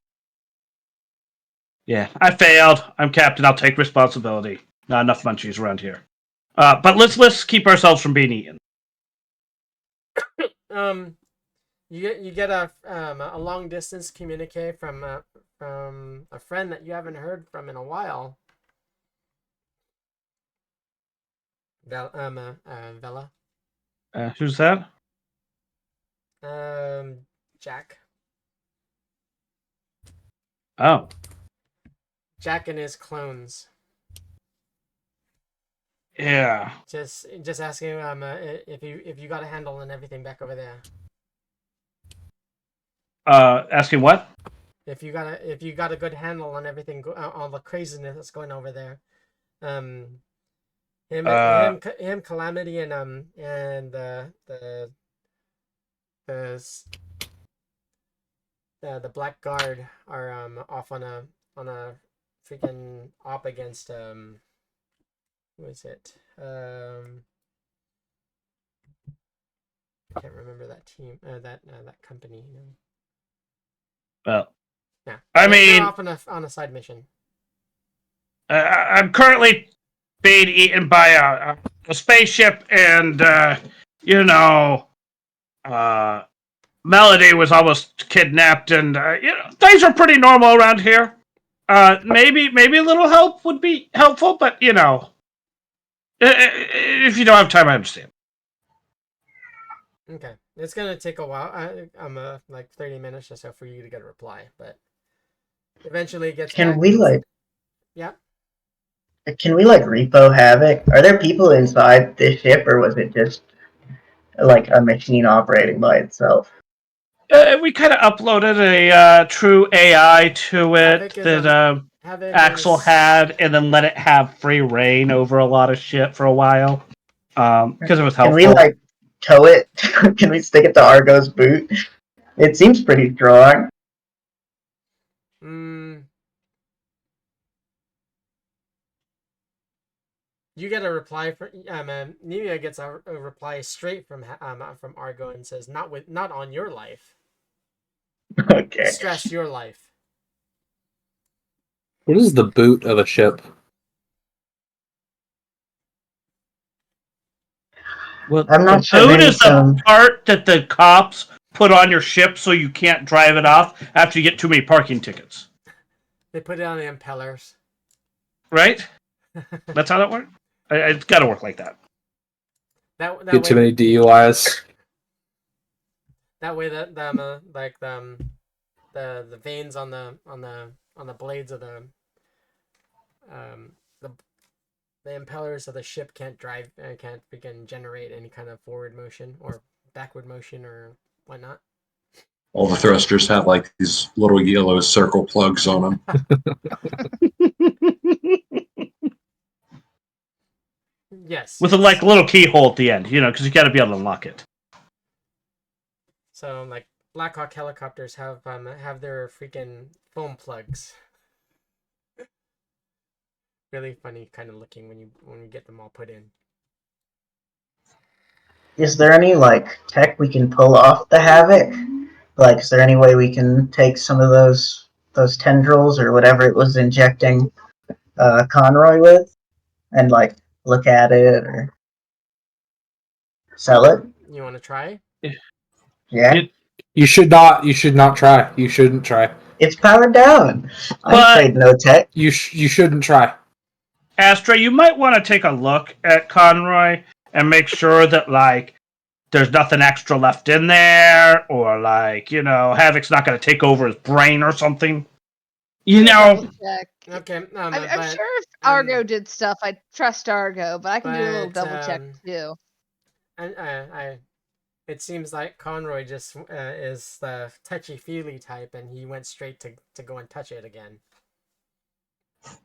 yeah, I failed. I'm captain. I'll take responsibility. Not enough munchies around here. But let's keep ourselves from being eaten. You get a long distance communique from a friend that you haven't heard from in a while. Vela. Who's that? Jack. Oh, Jack and his clones. yeah. Just asking if you got a handle on everything back over there. Asking what? If you got a good handle on everything, all the craziness that's going over there. Him, Calamity, and the Black Guard are off on a freaking op against who is it? I can't remember that team, that company. Well, Yeah, I they're mean, off on a side mission. I'm currently being eaten by a spaceship, and Melody was almost kidnapped, and things are pretty normal around here. Maybe a little help would be helpful, but if you don't have time, I understand. Okay, it's gonna take a while. Like 30 minutes or so for you to get a reply, but eventually it gets. Can we like? Yeah. Can we like repo Havoc? Are there people inside this ship, or was it just like a machine operating by itself? We kind of uploaded a true AI to it Havoc that Havoc Axel is- had, and then let it have free reign over a lot of shit for a while because it was Can helpful. we like tow it? Can we stick it to Argo's boot? It seems pretty strong. You get a reply from Nemia gets a reply straight from Argo and says, not on your life. Okay. Stress your life. what is the boot of a ship? Well, I'm not the sure. boot Maybe is the some. part that the cops put on your ship so you can't drive it off after you get too many parking tickets. They put it on the impellers. Right? That's how that works? It's got to work like that. that Get way, too many DUIs. That way that the veins on the blades of the impellers of the ship can't freaking generate any kind of forward motion or backward motion or whatnot. All the thrusters have like these little yellow circle plugs on them. Yes. With a little keyhole at the end, because you got to be able to unlock it. So like Blackhawk helicopters have their freaking foam plugs. Really funny kind of looking when you get them all put in. is there any like tech we can pull off the havoc? Like, is there any way we can take some of those tendrils or whatever it was injecting Conroy with, and like look at it or sell it? You want to try? Yeah, You should not. You should not try. You shouldn't try. it's powered down. I ain't But- afraid no tech. You shouldn't try. Astra, you might want to take a look at Conroy and make sure that like there's nothing extra left in there, or like Havoc's not going to take over his brain or something. Double check. Okay. I'm but, sure if Argo did stuff, I trust Argo, but I can do a little but, double check too. It seems like Conroy just is the touchy-feely type, and he went straight to go and touch it again.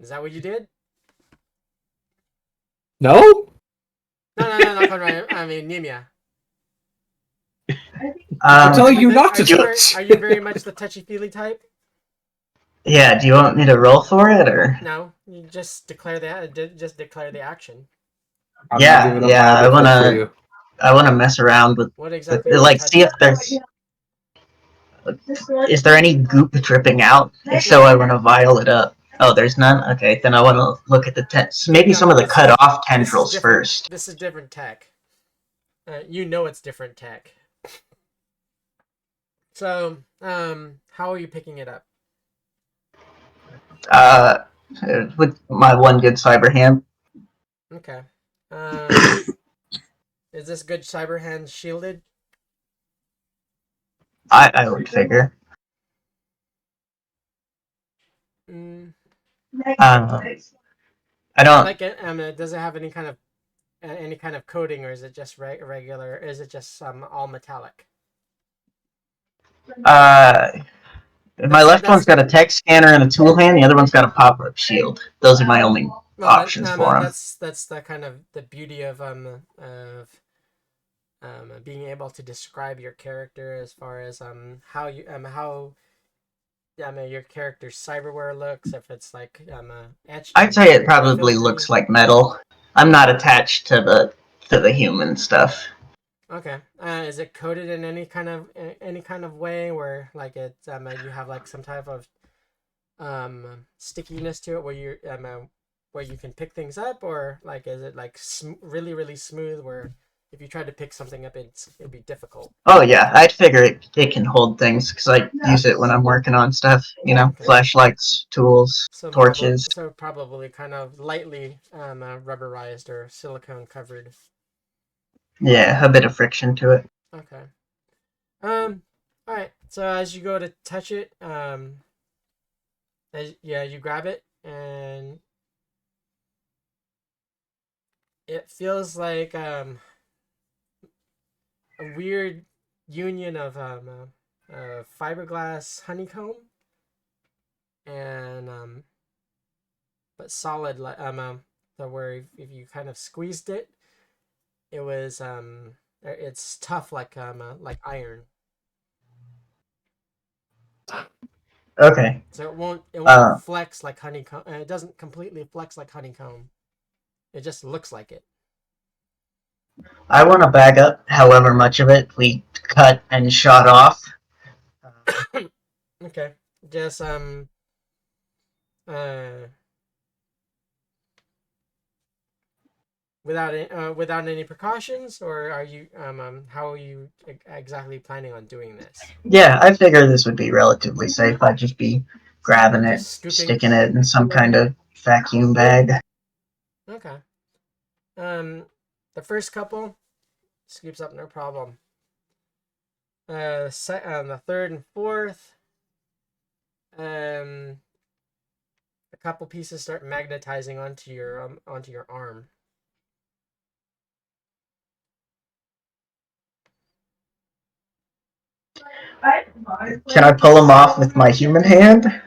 Is that what you did? No. No, not Conroy. I mean, Nemia. I'm telling you not to Are you very much the touchy-feely type? Yeah, do you want me to roll for it or? No, you just declare the action. I'm Yeah, not giving up yeah, my I other wanna- for you. I want to mess around with What exactly? like see if there's. Is there any goop dripping out? If so, I want to vial it up. Oh, there's none? Okay, then I want to look at the maybe some of the cut off tendrils first. This is different tech. You know it's different tech. So, how are you picking it up? With my one good cyber hand. Okay. Is this good cyber hand shielded? I would figure. I don't. Like it. Does it have any kind of coating, or is it just regular? Is it just all metallic? My left one's got a tech scanner and a tool hand. The other one's got a pop-up shield. Those are my only options for him. That's the kind of the beauty of being able to describe your character as far as how your character's cyberware looks. If it's like etched. I'd say it probably looks like metal. I'm not attached to the human stuff. Okay. Is it coated in any kind of way where like it you have like some type of stickiness to it where you can pick things up, or like is it like really really smooth where if you try to pick something up it'd be difficult? Oh yeah, I'd figure it can hold things because I use it when I'm working on stuff. Okay. Flashlights, tools, torches. Probably kind of lightly rubberized or silicone covered. Yeah, a bit of friction to it. Okay. All right. So as you go to touch it, you grab it and it feels like a weird union of fiberglass honeycomb and but solid so where if you kind of squeezed it, it was it's tough like iron. Okay. So it won't flex like honeycomb. It doesn't completely flex like honeycomb. It just looks like it. I want to bag up however much of it we cut and shot off. Okay. Just without any precautions, or are you how are you exactly planning on doing this? Yeah, I figure this would be relatively safe. I'd just be grabbing it, Just scooping. sticking it in some kind of vacuum bag. Okay. The first couple scoops up no problem. The third and fourth, a couple pieces start magnetizing onto your arm. Can I pull them off with my human hand?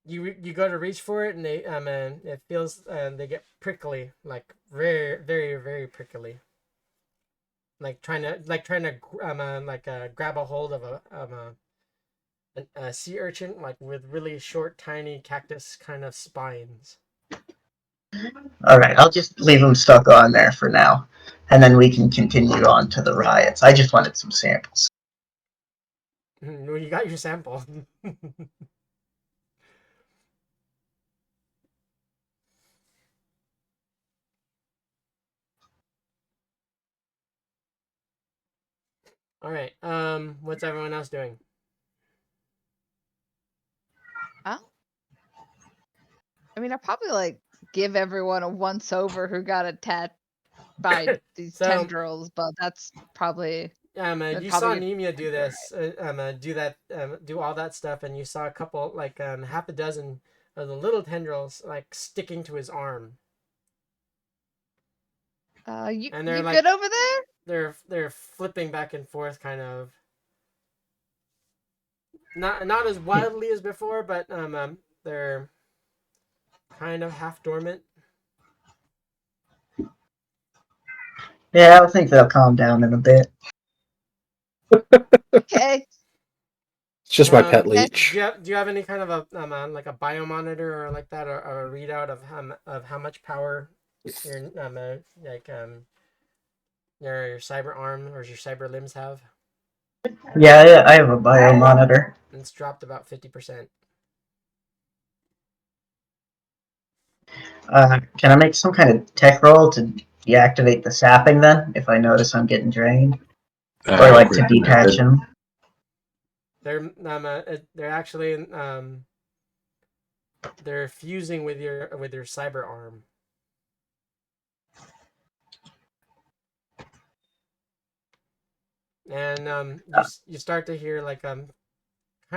You go to reach for it and they it feels they get prickly, like very very very prickly. Like trying to grab a hold of a sea urchin, like with really short tiny cactus kind of spines. Alright, I'll just leave them stuck on there for now. And then we can continue on to the riots. I just wanted some samples. Well, you got your sample. All right. What's everyone else doing? I mean, I'll probably like give everyone a once over who got attacked by these So- tendrils, but that's probably That'd You probably saw get Nemia do taken this, do that, do all that stuff, and you saw a couple, like half a dozen of the little tendrils, like sticking to his arm. you And they're you like- good over there? They're flipping back and forth, kind of. Not as wildly as before, but they're kind of half dormant. Yeah, I think they'll calm down in a bit. Okay. It's just my pet Do leech. you have any kind of a like a biomonitor or like that, or a readout of how much power your your cyber arm or your cyber limbs have? Yeah, I have a bio monitor. It's dropped about 50%. Can I make some kind of tech roll to deactivate the sapping then, if I notice I'm getting drained? Or like to detach him? They're actually they're fusing with your cyber arm. And you start to hear like kind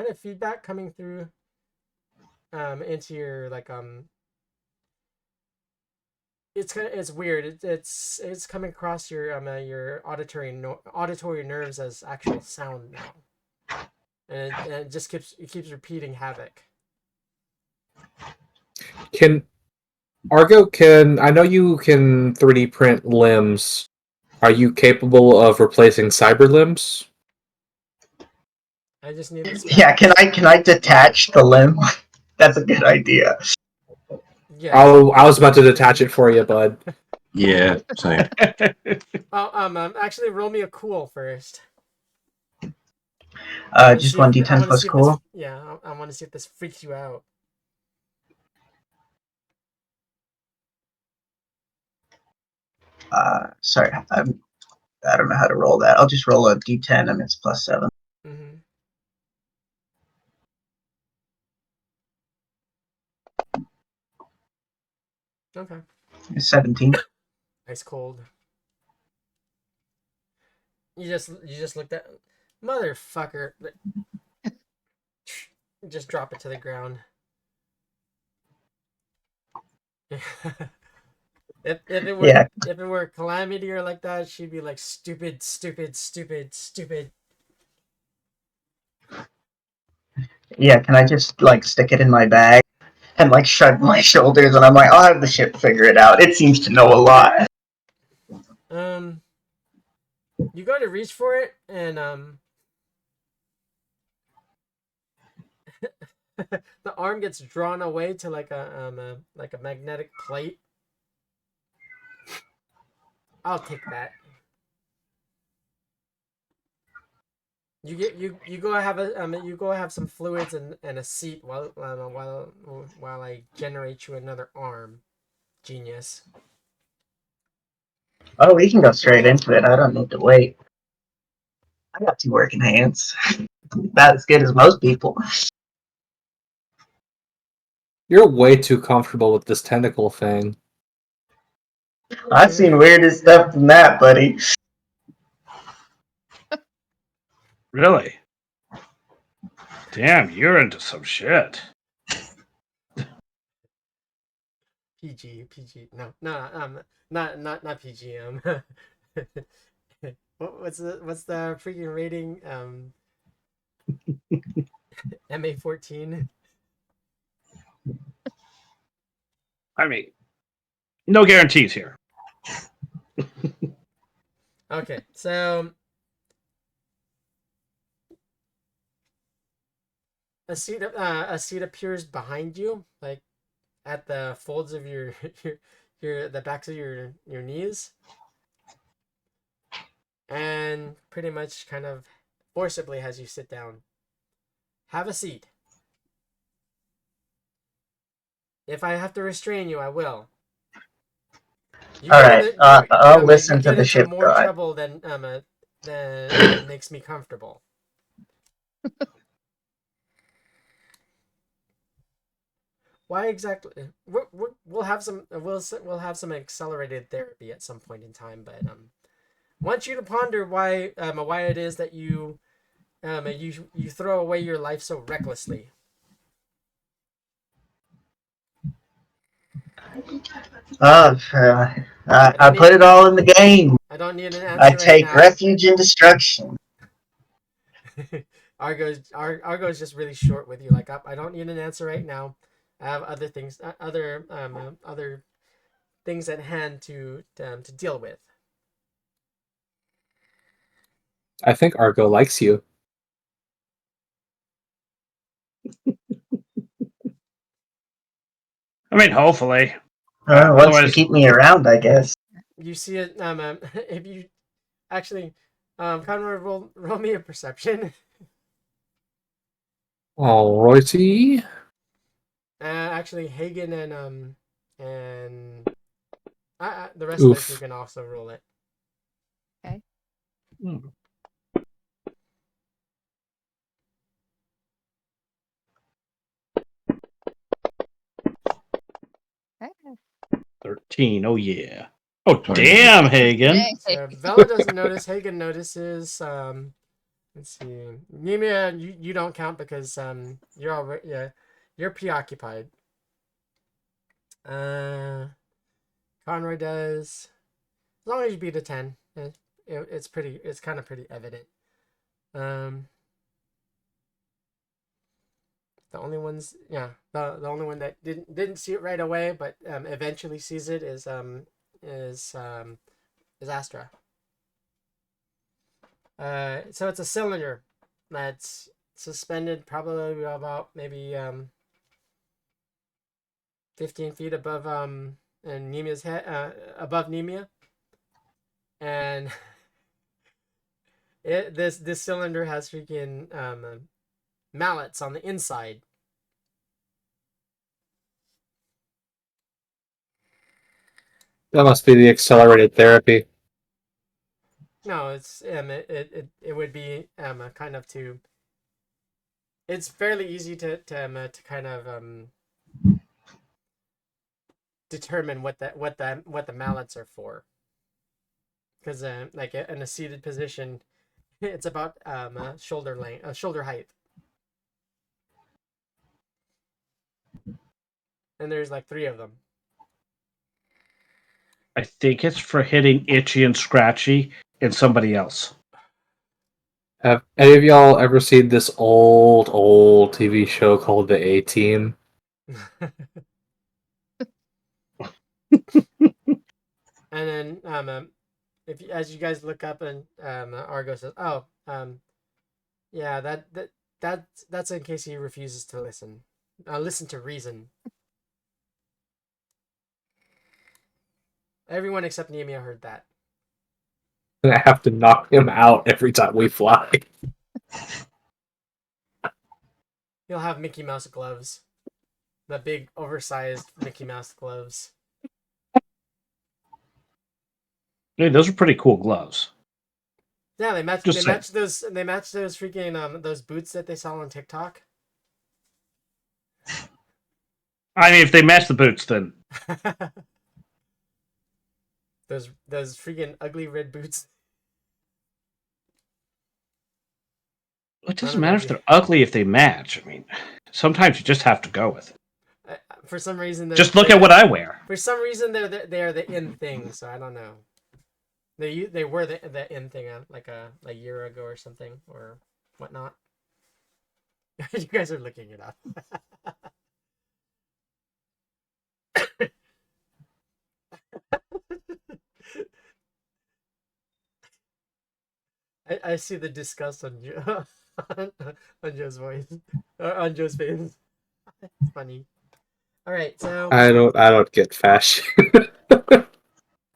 of feedback coming through into your like it's weird. It's coming across your auditory nerves as actual sound now, and it just keeps repeating havoc. Can Argo, I know you can 3D print limbs. Are you capable of replacing cyber limbs? I just need this. Yeah, can I detach the limb? That's a good idea. Yeah. Oh, I was about to detach it for you, bud. Yeah, same. Oh, actually, roll me a cool first. Just 1d10 plus cool. Yeah, I want to see if this freaks you out. Sorry, I don't know how to roll that. I'll just roll a d10 and it's plus 7. Mm-hmm. Okay. 17. Ice cold. You just looked at motherfucker. Just drop it to the ground. If it were Calamity or like that, she'd be like stupid. Yeah, can I just like stick it in my bag and like shrug my shoulders and I'm like, I'll have the ship figure it out. It seems to know a lot. You go to reach for it and the arm gets drawn away to like a magnetic plate. I'll take that. You go have some fluids and a seat while I generate you another arm. Genius. Oh, we can go straight into it. I don't need to wait. I got 2 working hands. About as good as most people. You're way too comfortable with this tentacle thing. I've seen weirder stuff than that, buddy. Really? Damn, you're into some shit. PG. No, not PG. What's the freaking rating? MA14. I mean, no guarantees here. Okay, so a seat appears behind you, like at the folds of your the backs of your knees, and pretty much kind of forcibly has you sit down. Have a seat. If I have to restrain you, I will. All right, I'll listen you to get the into ship more guide. trouble than makes me comfortable. Why exactly? We'll have some we'll have some accelerated therapy at some point in time, but want you to ponder why it is that you throw away your life so recklessly. I put it all in the game. I don't need an I answer right take now. refuge in destruction. Argo's just really short with you. Like, I don't need an answer right now. I have other things, other things at hand to deal with. I think Argo likes you. I mean, hopefully. Wants to Otherwise, keep me around, I guess. You see it. If you actually, Conrad, roll me a perception. Alrighty. Actually, Hagen and the rest Oof. of you can also roll it. Okay. Okay. 13. Oh, yeah. Oh, 20. damn, Hagen. Dang. So Vela doesn't notice. Hagen notices. Let's see. Nemia, you don't count because you're already you're preoccupied. Conroy does. As long as you beat a 10, it's kind of pretty evident. The only ones, the only one that didn't see it right away, but eventually sees it is Astra. So it's a cylinder that's suspended probably about maybe 15 feet above and Nemia's head, above Nemia, and this cylinder has freaking mallets on the inside. That must be the accelerated therapy. No, it's it would be kind of to. It's fairly easy to kind of determine what the mallets are for. Because like in a seated position, it's about shoulder length, shoulder height, and there's like 3 of them. I think it's for hitting Itchy and Scratchy and somebody else. Have any of y'all ever seen this old TV show called The A-Team? And then if as you guys look up and Argo says, "Oh, yeah, that's in case he refuses to listen. Listen to reason." Everyone except Nemia heard that. And I have to knock him out every time we fly. He'll have Mickey Mouse gloves, the big oversized Mickey Mouse gloves. Hey, those are pretty cool gloves. Yeah, they match. Just They saying. match those. They match those freaking those boots that they sell on TikTok. I mean, if they match the boots, then those freaking ugly red boots. it doesn't matter if they're ugly if they match. I mean, sometimes you just have to go with it. For some reason, Just look at what I wear. For some reason, they are the in thing. So I don't know. They were the in thing like a year ago or something or whatnot. You guys are looking it up. I see the disgust on on Joe's voice, or on Joe's face. It's funny. All right, so I don't get fashion.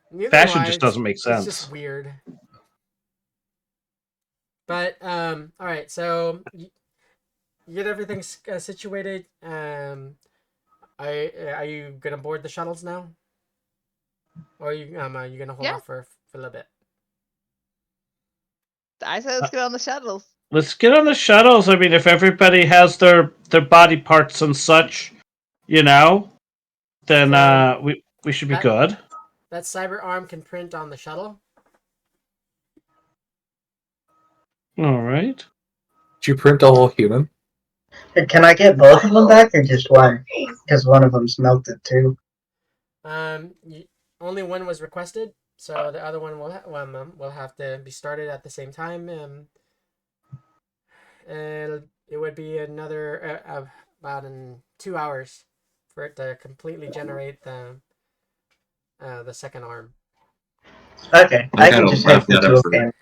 neither Fashion do I. just doesn't make It's sense. just weird. But all right, so you get everything situated. Are you gonna board the shuttles now, or are you gonna hold Yeah. off for a little bit? I said let's get on the shuttles. Let's get on the shuttles. I mean, if everybody has their body parts and such, you know, then So, we should be that- good. That cyber arm can print on the shuttle. All right. Did you print a whole human? Can I get both of them back or just one? Because one of them's melted too. Only one was requested, so the other one will have to be started at the same time. It would be another about in 2 hours for it to completely generate the second arm. Okay, I'm I kind can of just head laughing at him to a for. camp.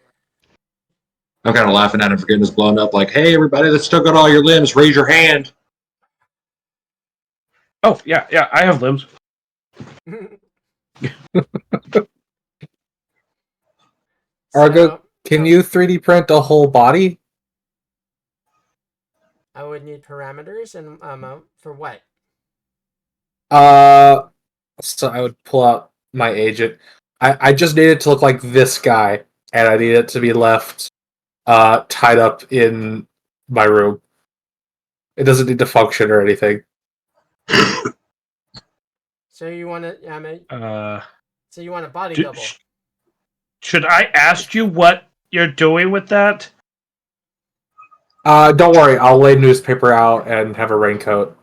I'm kind of laughing at him for getting his blown up. Like, hey, everybody that's still got all your limbs, raise your hand. Oh yeah, I have limbs. Argo, can oh, you 3D print a whole body? I would need parameters and for what? So I would pull out my agent. I just need it to look like this guy, and I need it to be left tied up in my room. It doesn't need to function or anything. So you want to so you want a body do- double? should I ask you what you're doing with that? Don't worry, I'll lay newspaper out and have a raincoat.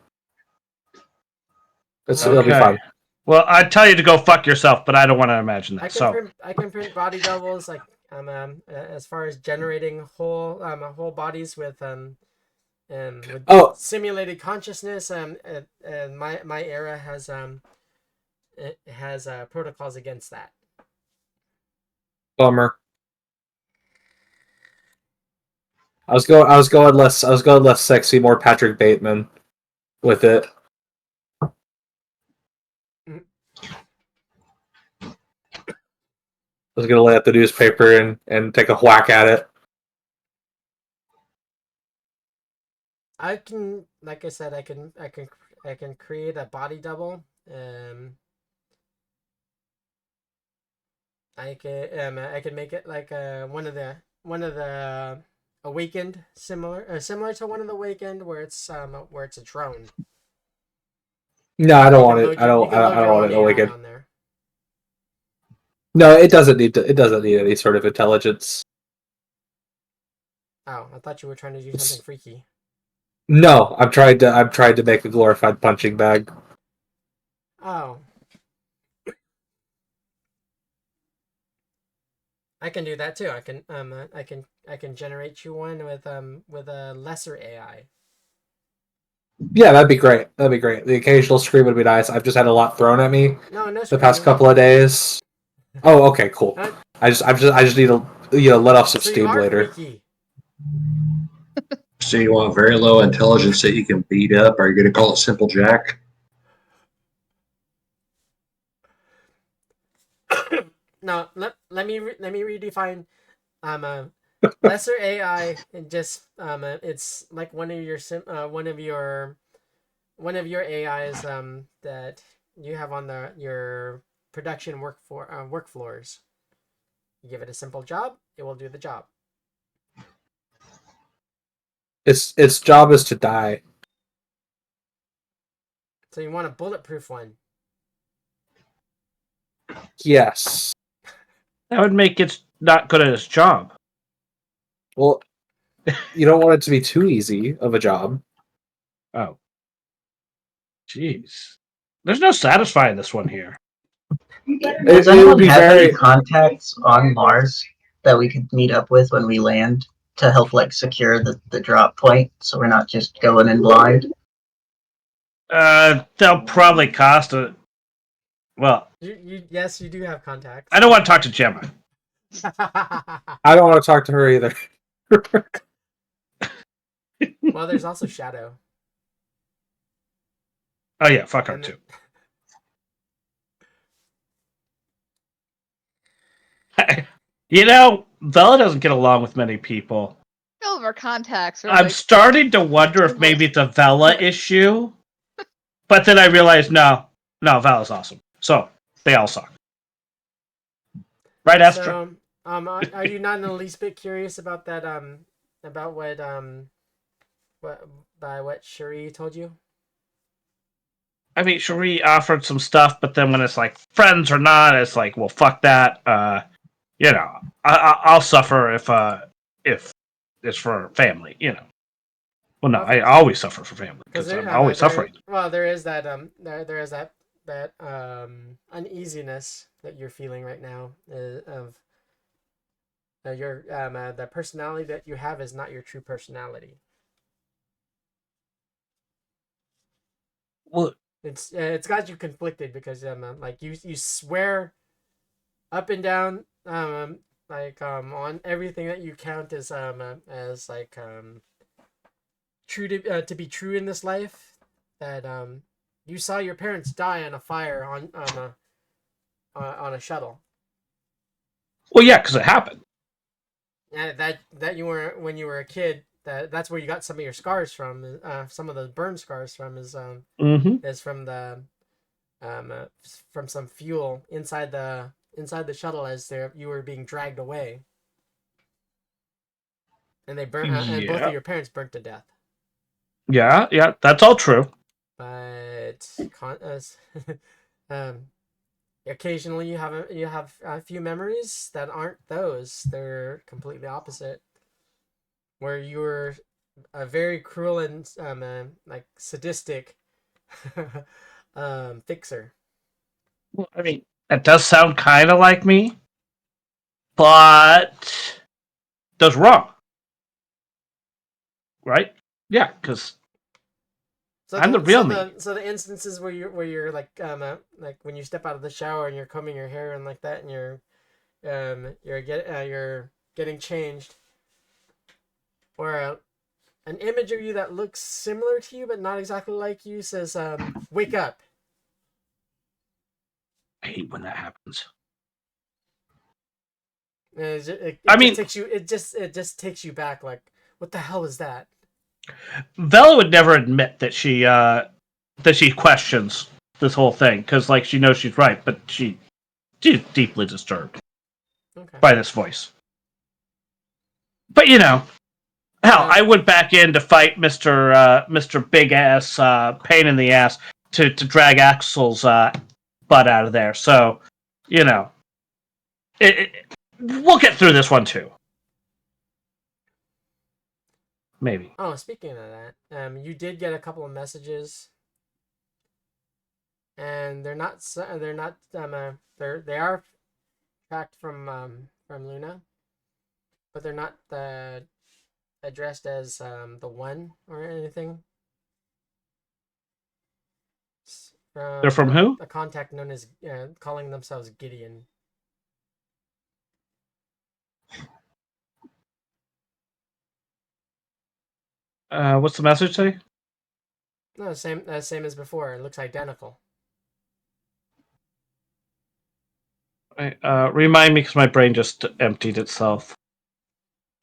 It'll be fun. Well, I'd tell you to go fuck yourself, but I don't want to imagine that. I can print body doubles like as far as generating whole bodies with simulated consciousness and my era has it has protocols against that. Bummer. I was going less sexy, more Patrick Bateman with it. I was gonna lay out the newspaper and take a whack at it. I can, like I said, I can create a body double. I can make it like one of the awakened, similar to one of the awakened, where it's a drone. No, I don't want it. I don't want it awakened. On there. No, it doesn't need any sort of intelligence. Oh, I thought you were trying to do something freaky. No, I'm trying to make a glorified punching bag. Oh. I can do that too. I can generate you one with a lesser AI. Yeah, that'd be great. The occasional scream would be nice. I've just had a lot thrown at me No the past couple of days. Oh, okay, cool. I just need to let off some steam later. Freaky. So you want very low intelligence that you can beat up? Are you going to call it Simple Jack? No, let me redefine lesser AI and just it's like one of your AIs that you have on your production work floors. You give it a simple job, it will do the job. Its job is to die. So you want a bulletproof one? Yes. That would make it not good at its job. Well, you don't want it to be too easy of a job. Oh. Jeez. There's no satisfying this one here. Does anyone have any contacts on Mars that we could meet up with when we land to help like secure the drop point so we're not just going in blind? They'll probably cost a. Well, yes, you do have contacts. I don't want to talk to Gemma. I don't want to talk to her either. Well, there's also Shadow. Oh yeah, fuck her And too. You know, Bella doesn't get along with many people. All of our contacts are I'm like starting to wonder if maybe it's a Vela issue, but then I realized no, Vela's awesome. So they all suck, right, Astra? so, are you not in the least bit curious about that? About what Cherie told you? I mean, Cherie offered some stuff, but then when it's like friends or not, it's like, well, fuck that. You know, I'll suffer if it's for family. You know, well, no, I Okay. always suffer for family Because because I'm always suffering. there is that there is that uneasiness that you're feeling right now of your the personality that you have is not your true personality. Well, It's got you conflicted because like you swear up and down on everything that you count as like true to be true in this life, that you saw your parents die on a fire on a shuttle. well, yeah, because it happened. And that you were when you were a kid. That's where you got some of your scars from. Some of the burn scars from Mm-hmm. is from the from some fuel inside the shuttle as you were being dragged away, and they burnt and both of Yeah, your parents burnt to death. yeah, that's all true. But um, occasionally you have a few memories that aren't those. They're completely opposite. Where you were a very cruel and like sadistic fixer. Well, I mean, that does sound kind of like me, but does wrong, right? Yeah, because I'm the real me. So the instances where you're like when you step out of the shower and you're combing your hair and like that and you're getting changed, or an image of you that looks similar to you but not exactly like you says wake up. I hate when that happens. And it I just mean, takes you it just takes you back like what the hell is that? Vela would never admit that she questions this whole thing because, like, she knows she's right, but she's deeply disturbed Okay. by this voice. But you know, hell, I went back in to fight Mister Big Ass Pain in the Ass to drag Axel's butt out of there. So, you know, we'll get through this one too. Maybe. Oh, speaking of that, you did get a couple of messages, and they are tracked from Luna, but they're not addressed as the one or anything. They're from who? A contact known as calling themselves Gideon. What's the message say? No, same as before. It looks identical. Remind me because my brain just emptied itself.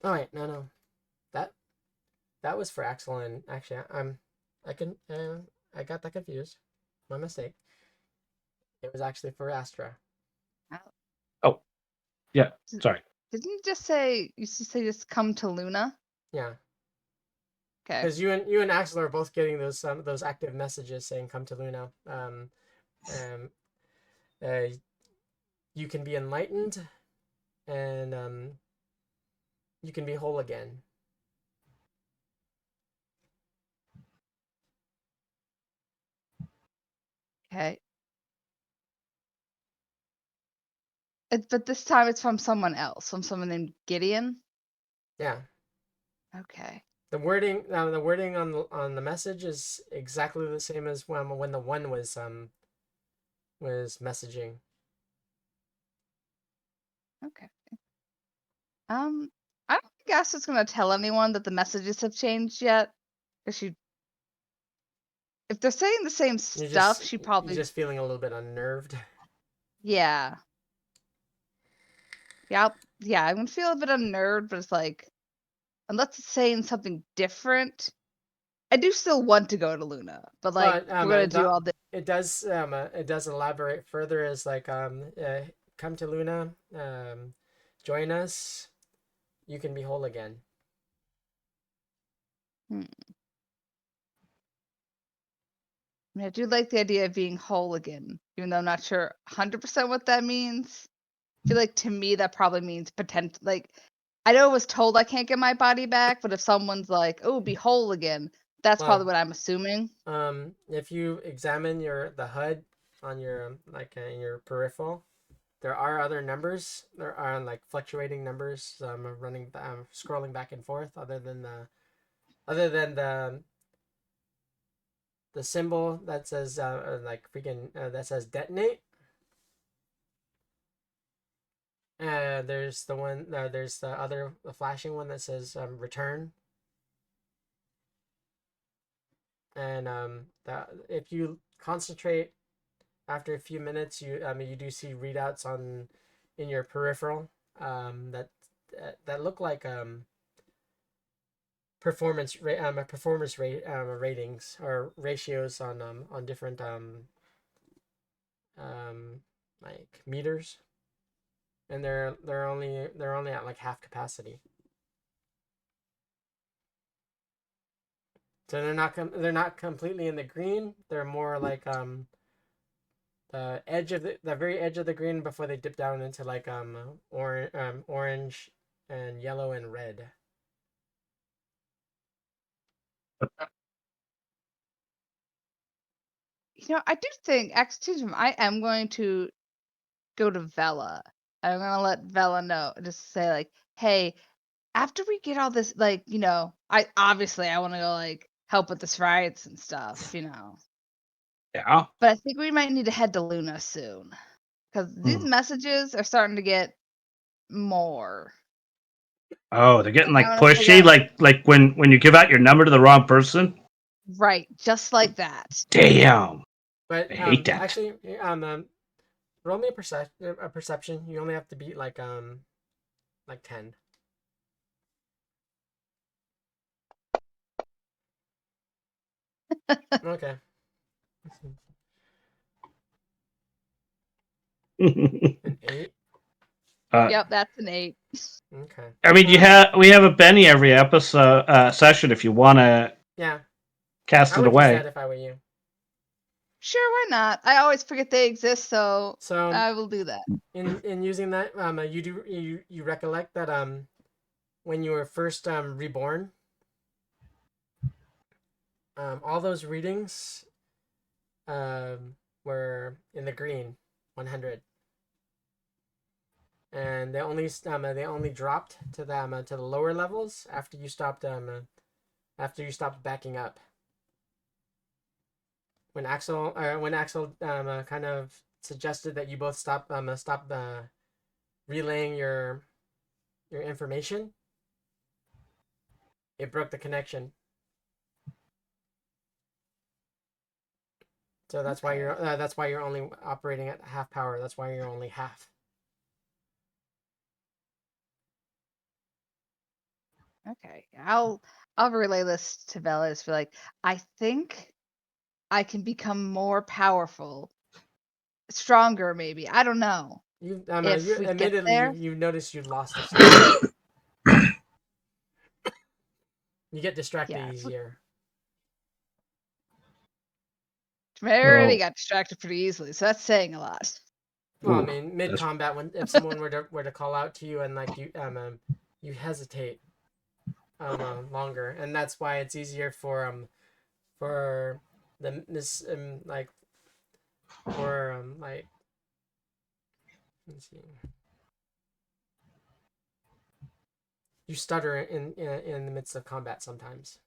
Oh wait, no, that was for Axel, and actually, I got that confused. My mistake. It was actually for Astra. Oh, yeah. Sorry. Didn't you just say just come to Luna? Yeah. Okay. Because you and Axel are both getting those active messages saying "Come to Luna." You can be enlightened, and you can be whole again. Okay. But this time it's from someone else, from someone named Gideon. Yeah. Okay. The wording on the message is exactly the same as when the one was messaging. Okay. I don't think Astra's gonna tell anyone that the messages have changed yet, because she if they're saying the same stuff, she probably You're just feeling a little bit unnerved. yeah. Yeah, I'm gonna feel a bit unnerved, but it's like unless it's saying something different, I do still want to go to Luna, but like But we're gonna do all this. it does elaborate further as like come to Luna, join us, you can be whole again. I mean, I do like the idea of being whole again, even though I'm not sure 100% what that means. I feel like to me that probably means potential. Like, I know I was told I can't get my body back, but if someone's like, "Oh, be whole again," that's probably what I'm assuming. If you examine the HUD on your in your peripheral, there are other numbers. There are like fluctuating numbers running scrolling back and forth. Other than the symbol that says that says detonate. There's the flashing one that says return. And if you concentrate after a few minutes, you do see readouts in your peripheral that look like performance ratings or ratios on different like meters, and they're only at like half capacity. So they're not completely in the green. They're more like the edge of the very edge of the green before they dip down into like orange and yellow and red. I do think I am going to go to Vela. I'm gonna let Vela know. Just say like, hey, after we get all this, like, I want to go like help with this riots and stuff, Yeah. But I think we might need to head to Luna soon because these messages are starting to get more. Oh, they're getting like I wanna figure pushy, out- like when you give out your number to the wrong person. Right, just like that. Damn. But I hate that. actually, roll me a perception. You only have to beat like 10. Okay. An 8. Yep, that's an 8. Okay. I mean, we have a Benny every episode session if you want to cast I it would use away. that if I were you. Sure, why not? I always forget they exist, so So I will do that. in using that, you recollect that when you were first reborn, all those readings were in the green, 100, and they only dropped to the lower levels after you stopped backing up. When Axel kind of suggested that you both stop relaying your information, it broke the connection. So that's why you're only operating at half power. That's why you're only half. Okay, I'll relay this to Vela. Just be like, I think I can become more powerful, stronger, maybe. I don't know. You If we get there, you noticed you lost a few. You get distracted easier. I already got distracted pretty easily, so that's saying a lot. Well, I mean, mid combat, if someone were to call out to you and like you hesitate longer, and that's why it's easier for the this like for like let's see. You stutter in the midst of combat sometimes.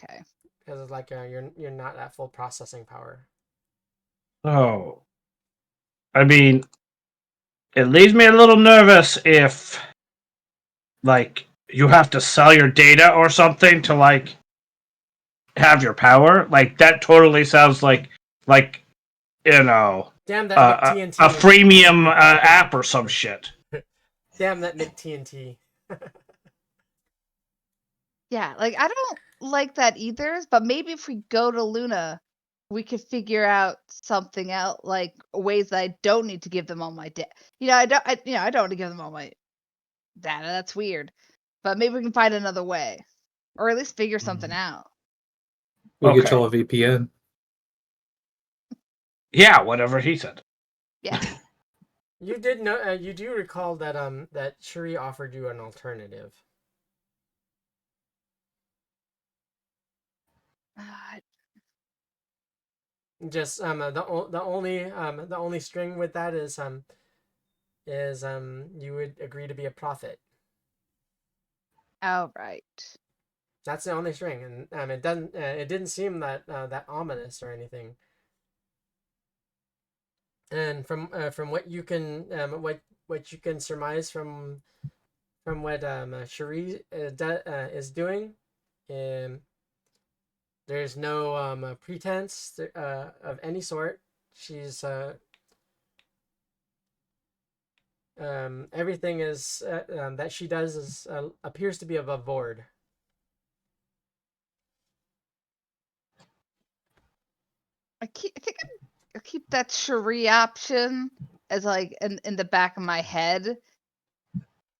Okay. Because it's like you're not at full processing power. Oh, I mean, it leaves me a little nervous if, like, you have to sell your data or something to like have your power. Like that totally sounds like you know Damn that McTNT. a freemium app or some shit. Damn that McTNT. Yeah, like I don't like that either. But maybe if we go to Luna, we could figure out something else, like ways that I don't need to give them all my data. I don't. I don't want to give them all my data. That's weird. But maybe we can find another way, or at least figure something out. We'll get Okay. y'all a VPN. Yeah, whatever he said. Yeah. You did know. You do recall that that Shuri offered you an alternative. Just the only string with that is you would agree to be a prophet. Oh right. That's the only string, and it didn't seem that that ominous or anything. And from what you can what you can surmise from what Cherie is doing, there's no pretense of any sort. She's everything is that she does is appears to be above board. I think I'll keep that Cherie option as like in the back of my head,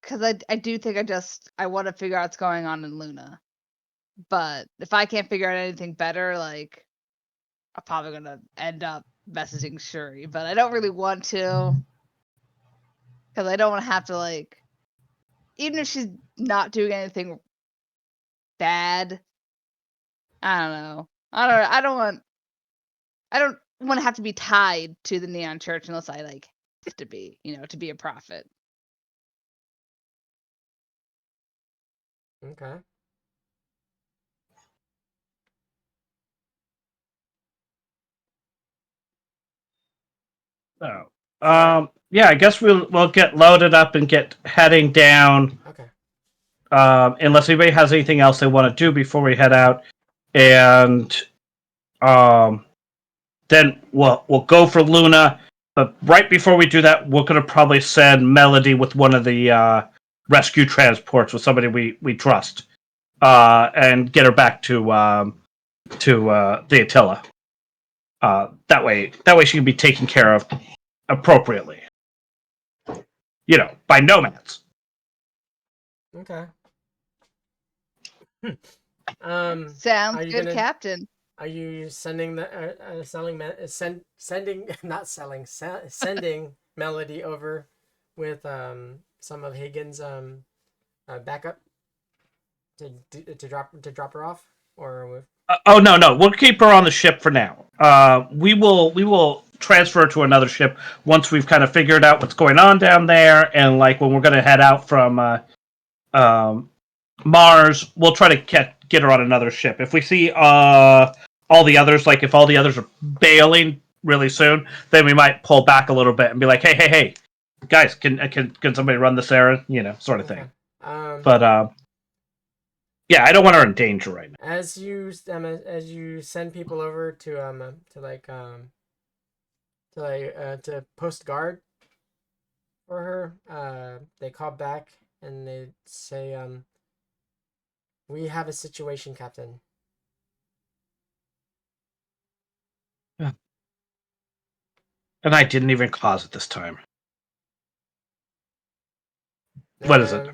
because I do think I want to figure out what's going on in Luna. But if I can't figure out anything better, like I'm probably gonna end up messaging Shuri. But I don't really want to, because I don't want to have to like, even if she's not doing anything bad. I don't know. I don't want to have to be tied to the Neon Church unless I like have to be, to be a prophet. Okay. Oh. Yeah, I guess we'll get loaded up and get heading down. Okay. Unless anybody has anything else they want to do before we head out, and then we'll go for Luna. But right before we do that, we're gonna probably send Melody with one of the rescue transports with somebody we trust, and get her back to the Attila. That way she can be taken care of appropriately. By nomads. Okay. Sounds good, Captain. Are you sending sending Melody over with some of Hagen's backup to drop her off, or with? No, we'll keep her on the ship for now. We will transfer to another ship once we've kind of figured out what's going on down there, and like when we're going to head out from Mars, we'll try to get her on another ship. If we see all the others, like if all the others are bailing really soon, then we might pull back a little bit and be like, hey, guys, can somebody run this errand, sort of thing. But yeah, I don't want her in danger right now. As you send people over to post guard for her, they call back and they say, we have a situation, Captain. Yeah. And I didn't even cause it this time. What is it?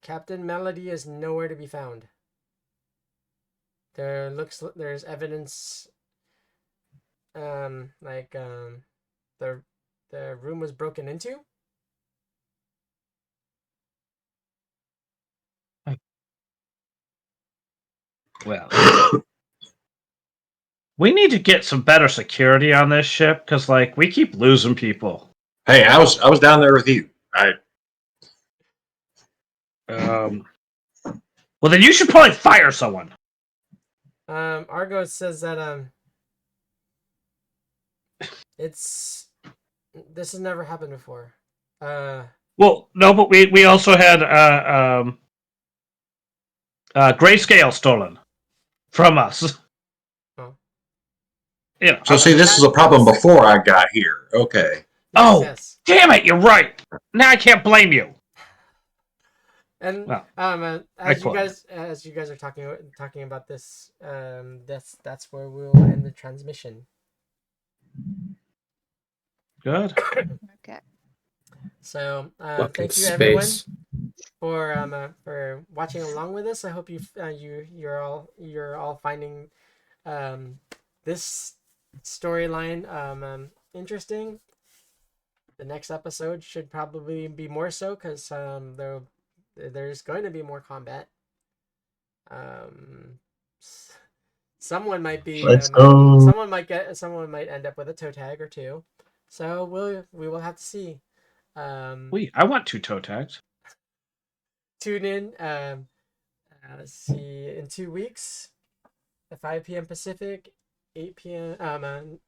Captain Melody is nowhere to be found. There's evidence the room was broken into. Well, we need to get some better security on this ship because like we keep losing people. Hey, I was down there with you. Well, then you should probably fire someone. Argo says that this has never happened before. Well, no, but we also had Grayscale stolen. from us. Oh. You know, So see, this is a problem before I got here. Okay. Oh. Yes. Damn it! You're right. Now I can't blame you. And Well, as you guys are talking about this, that's where we'll end the transmission. Good. Okay. So Fucking thank you everyone space. for watching along with us. I hope you're all finding this storyline interesting. The next episode should probably be more so because there's going to be more combat. Someone might be. Let's go. Someone might end up with a toe tag or two. So we will have to see. Wait, I want 2 toe tags. Tune in. Let's see, in 2 weeks, at 5 p.m. Pacific, 8 p.m.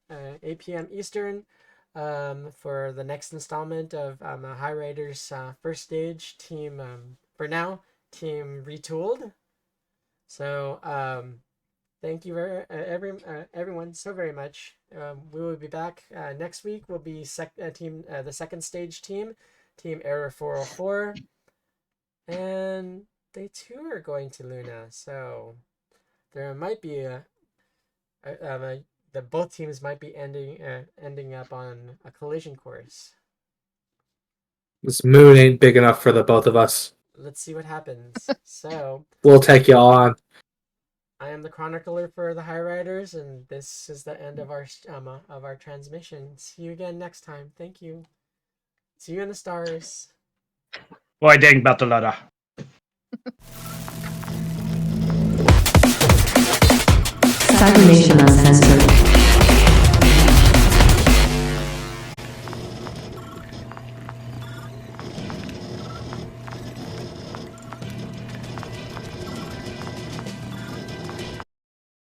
8 p.m. Eastern, for the next installment of Highriders first stage team. For now, team retooled. So thank you everyone so very much. We will be back next week. Will be the second stage team Error 404, and they too are going to Luna. So there might be both teams might be ending up on a collision course. This moon ain't big enough for the both of us. Let's see what happens. So We'll take y'all on. I am the chronicler for the Highriders, and this is the end of our transmission. See you again next time. Thank you. See you in the stars. Boy, dang battle ladder. Cybernation Uncensored.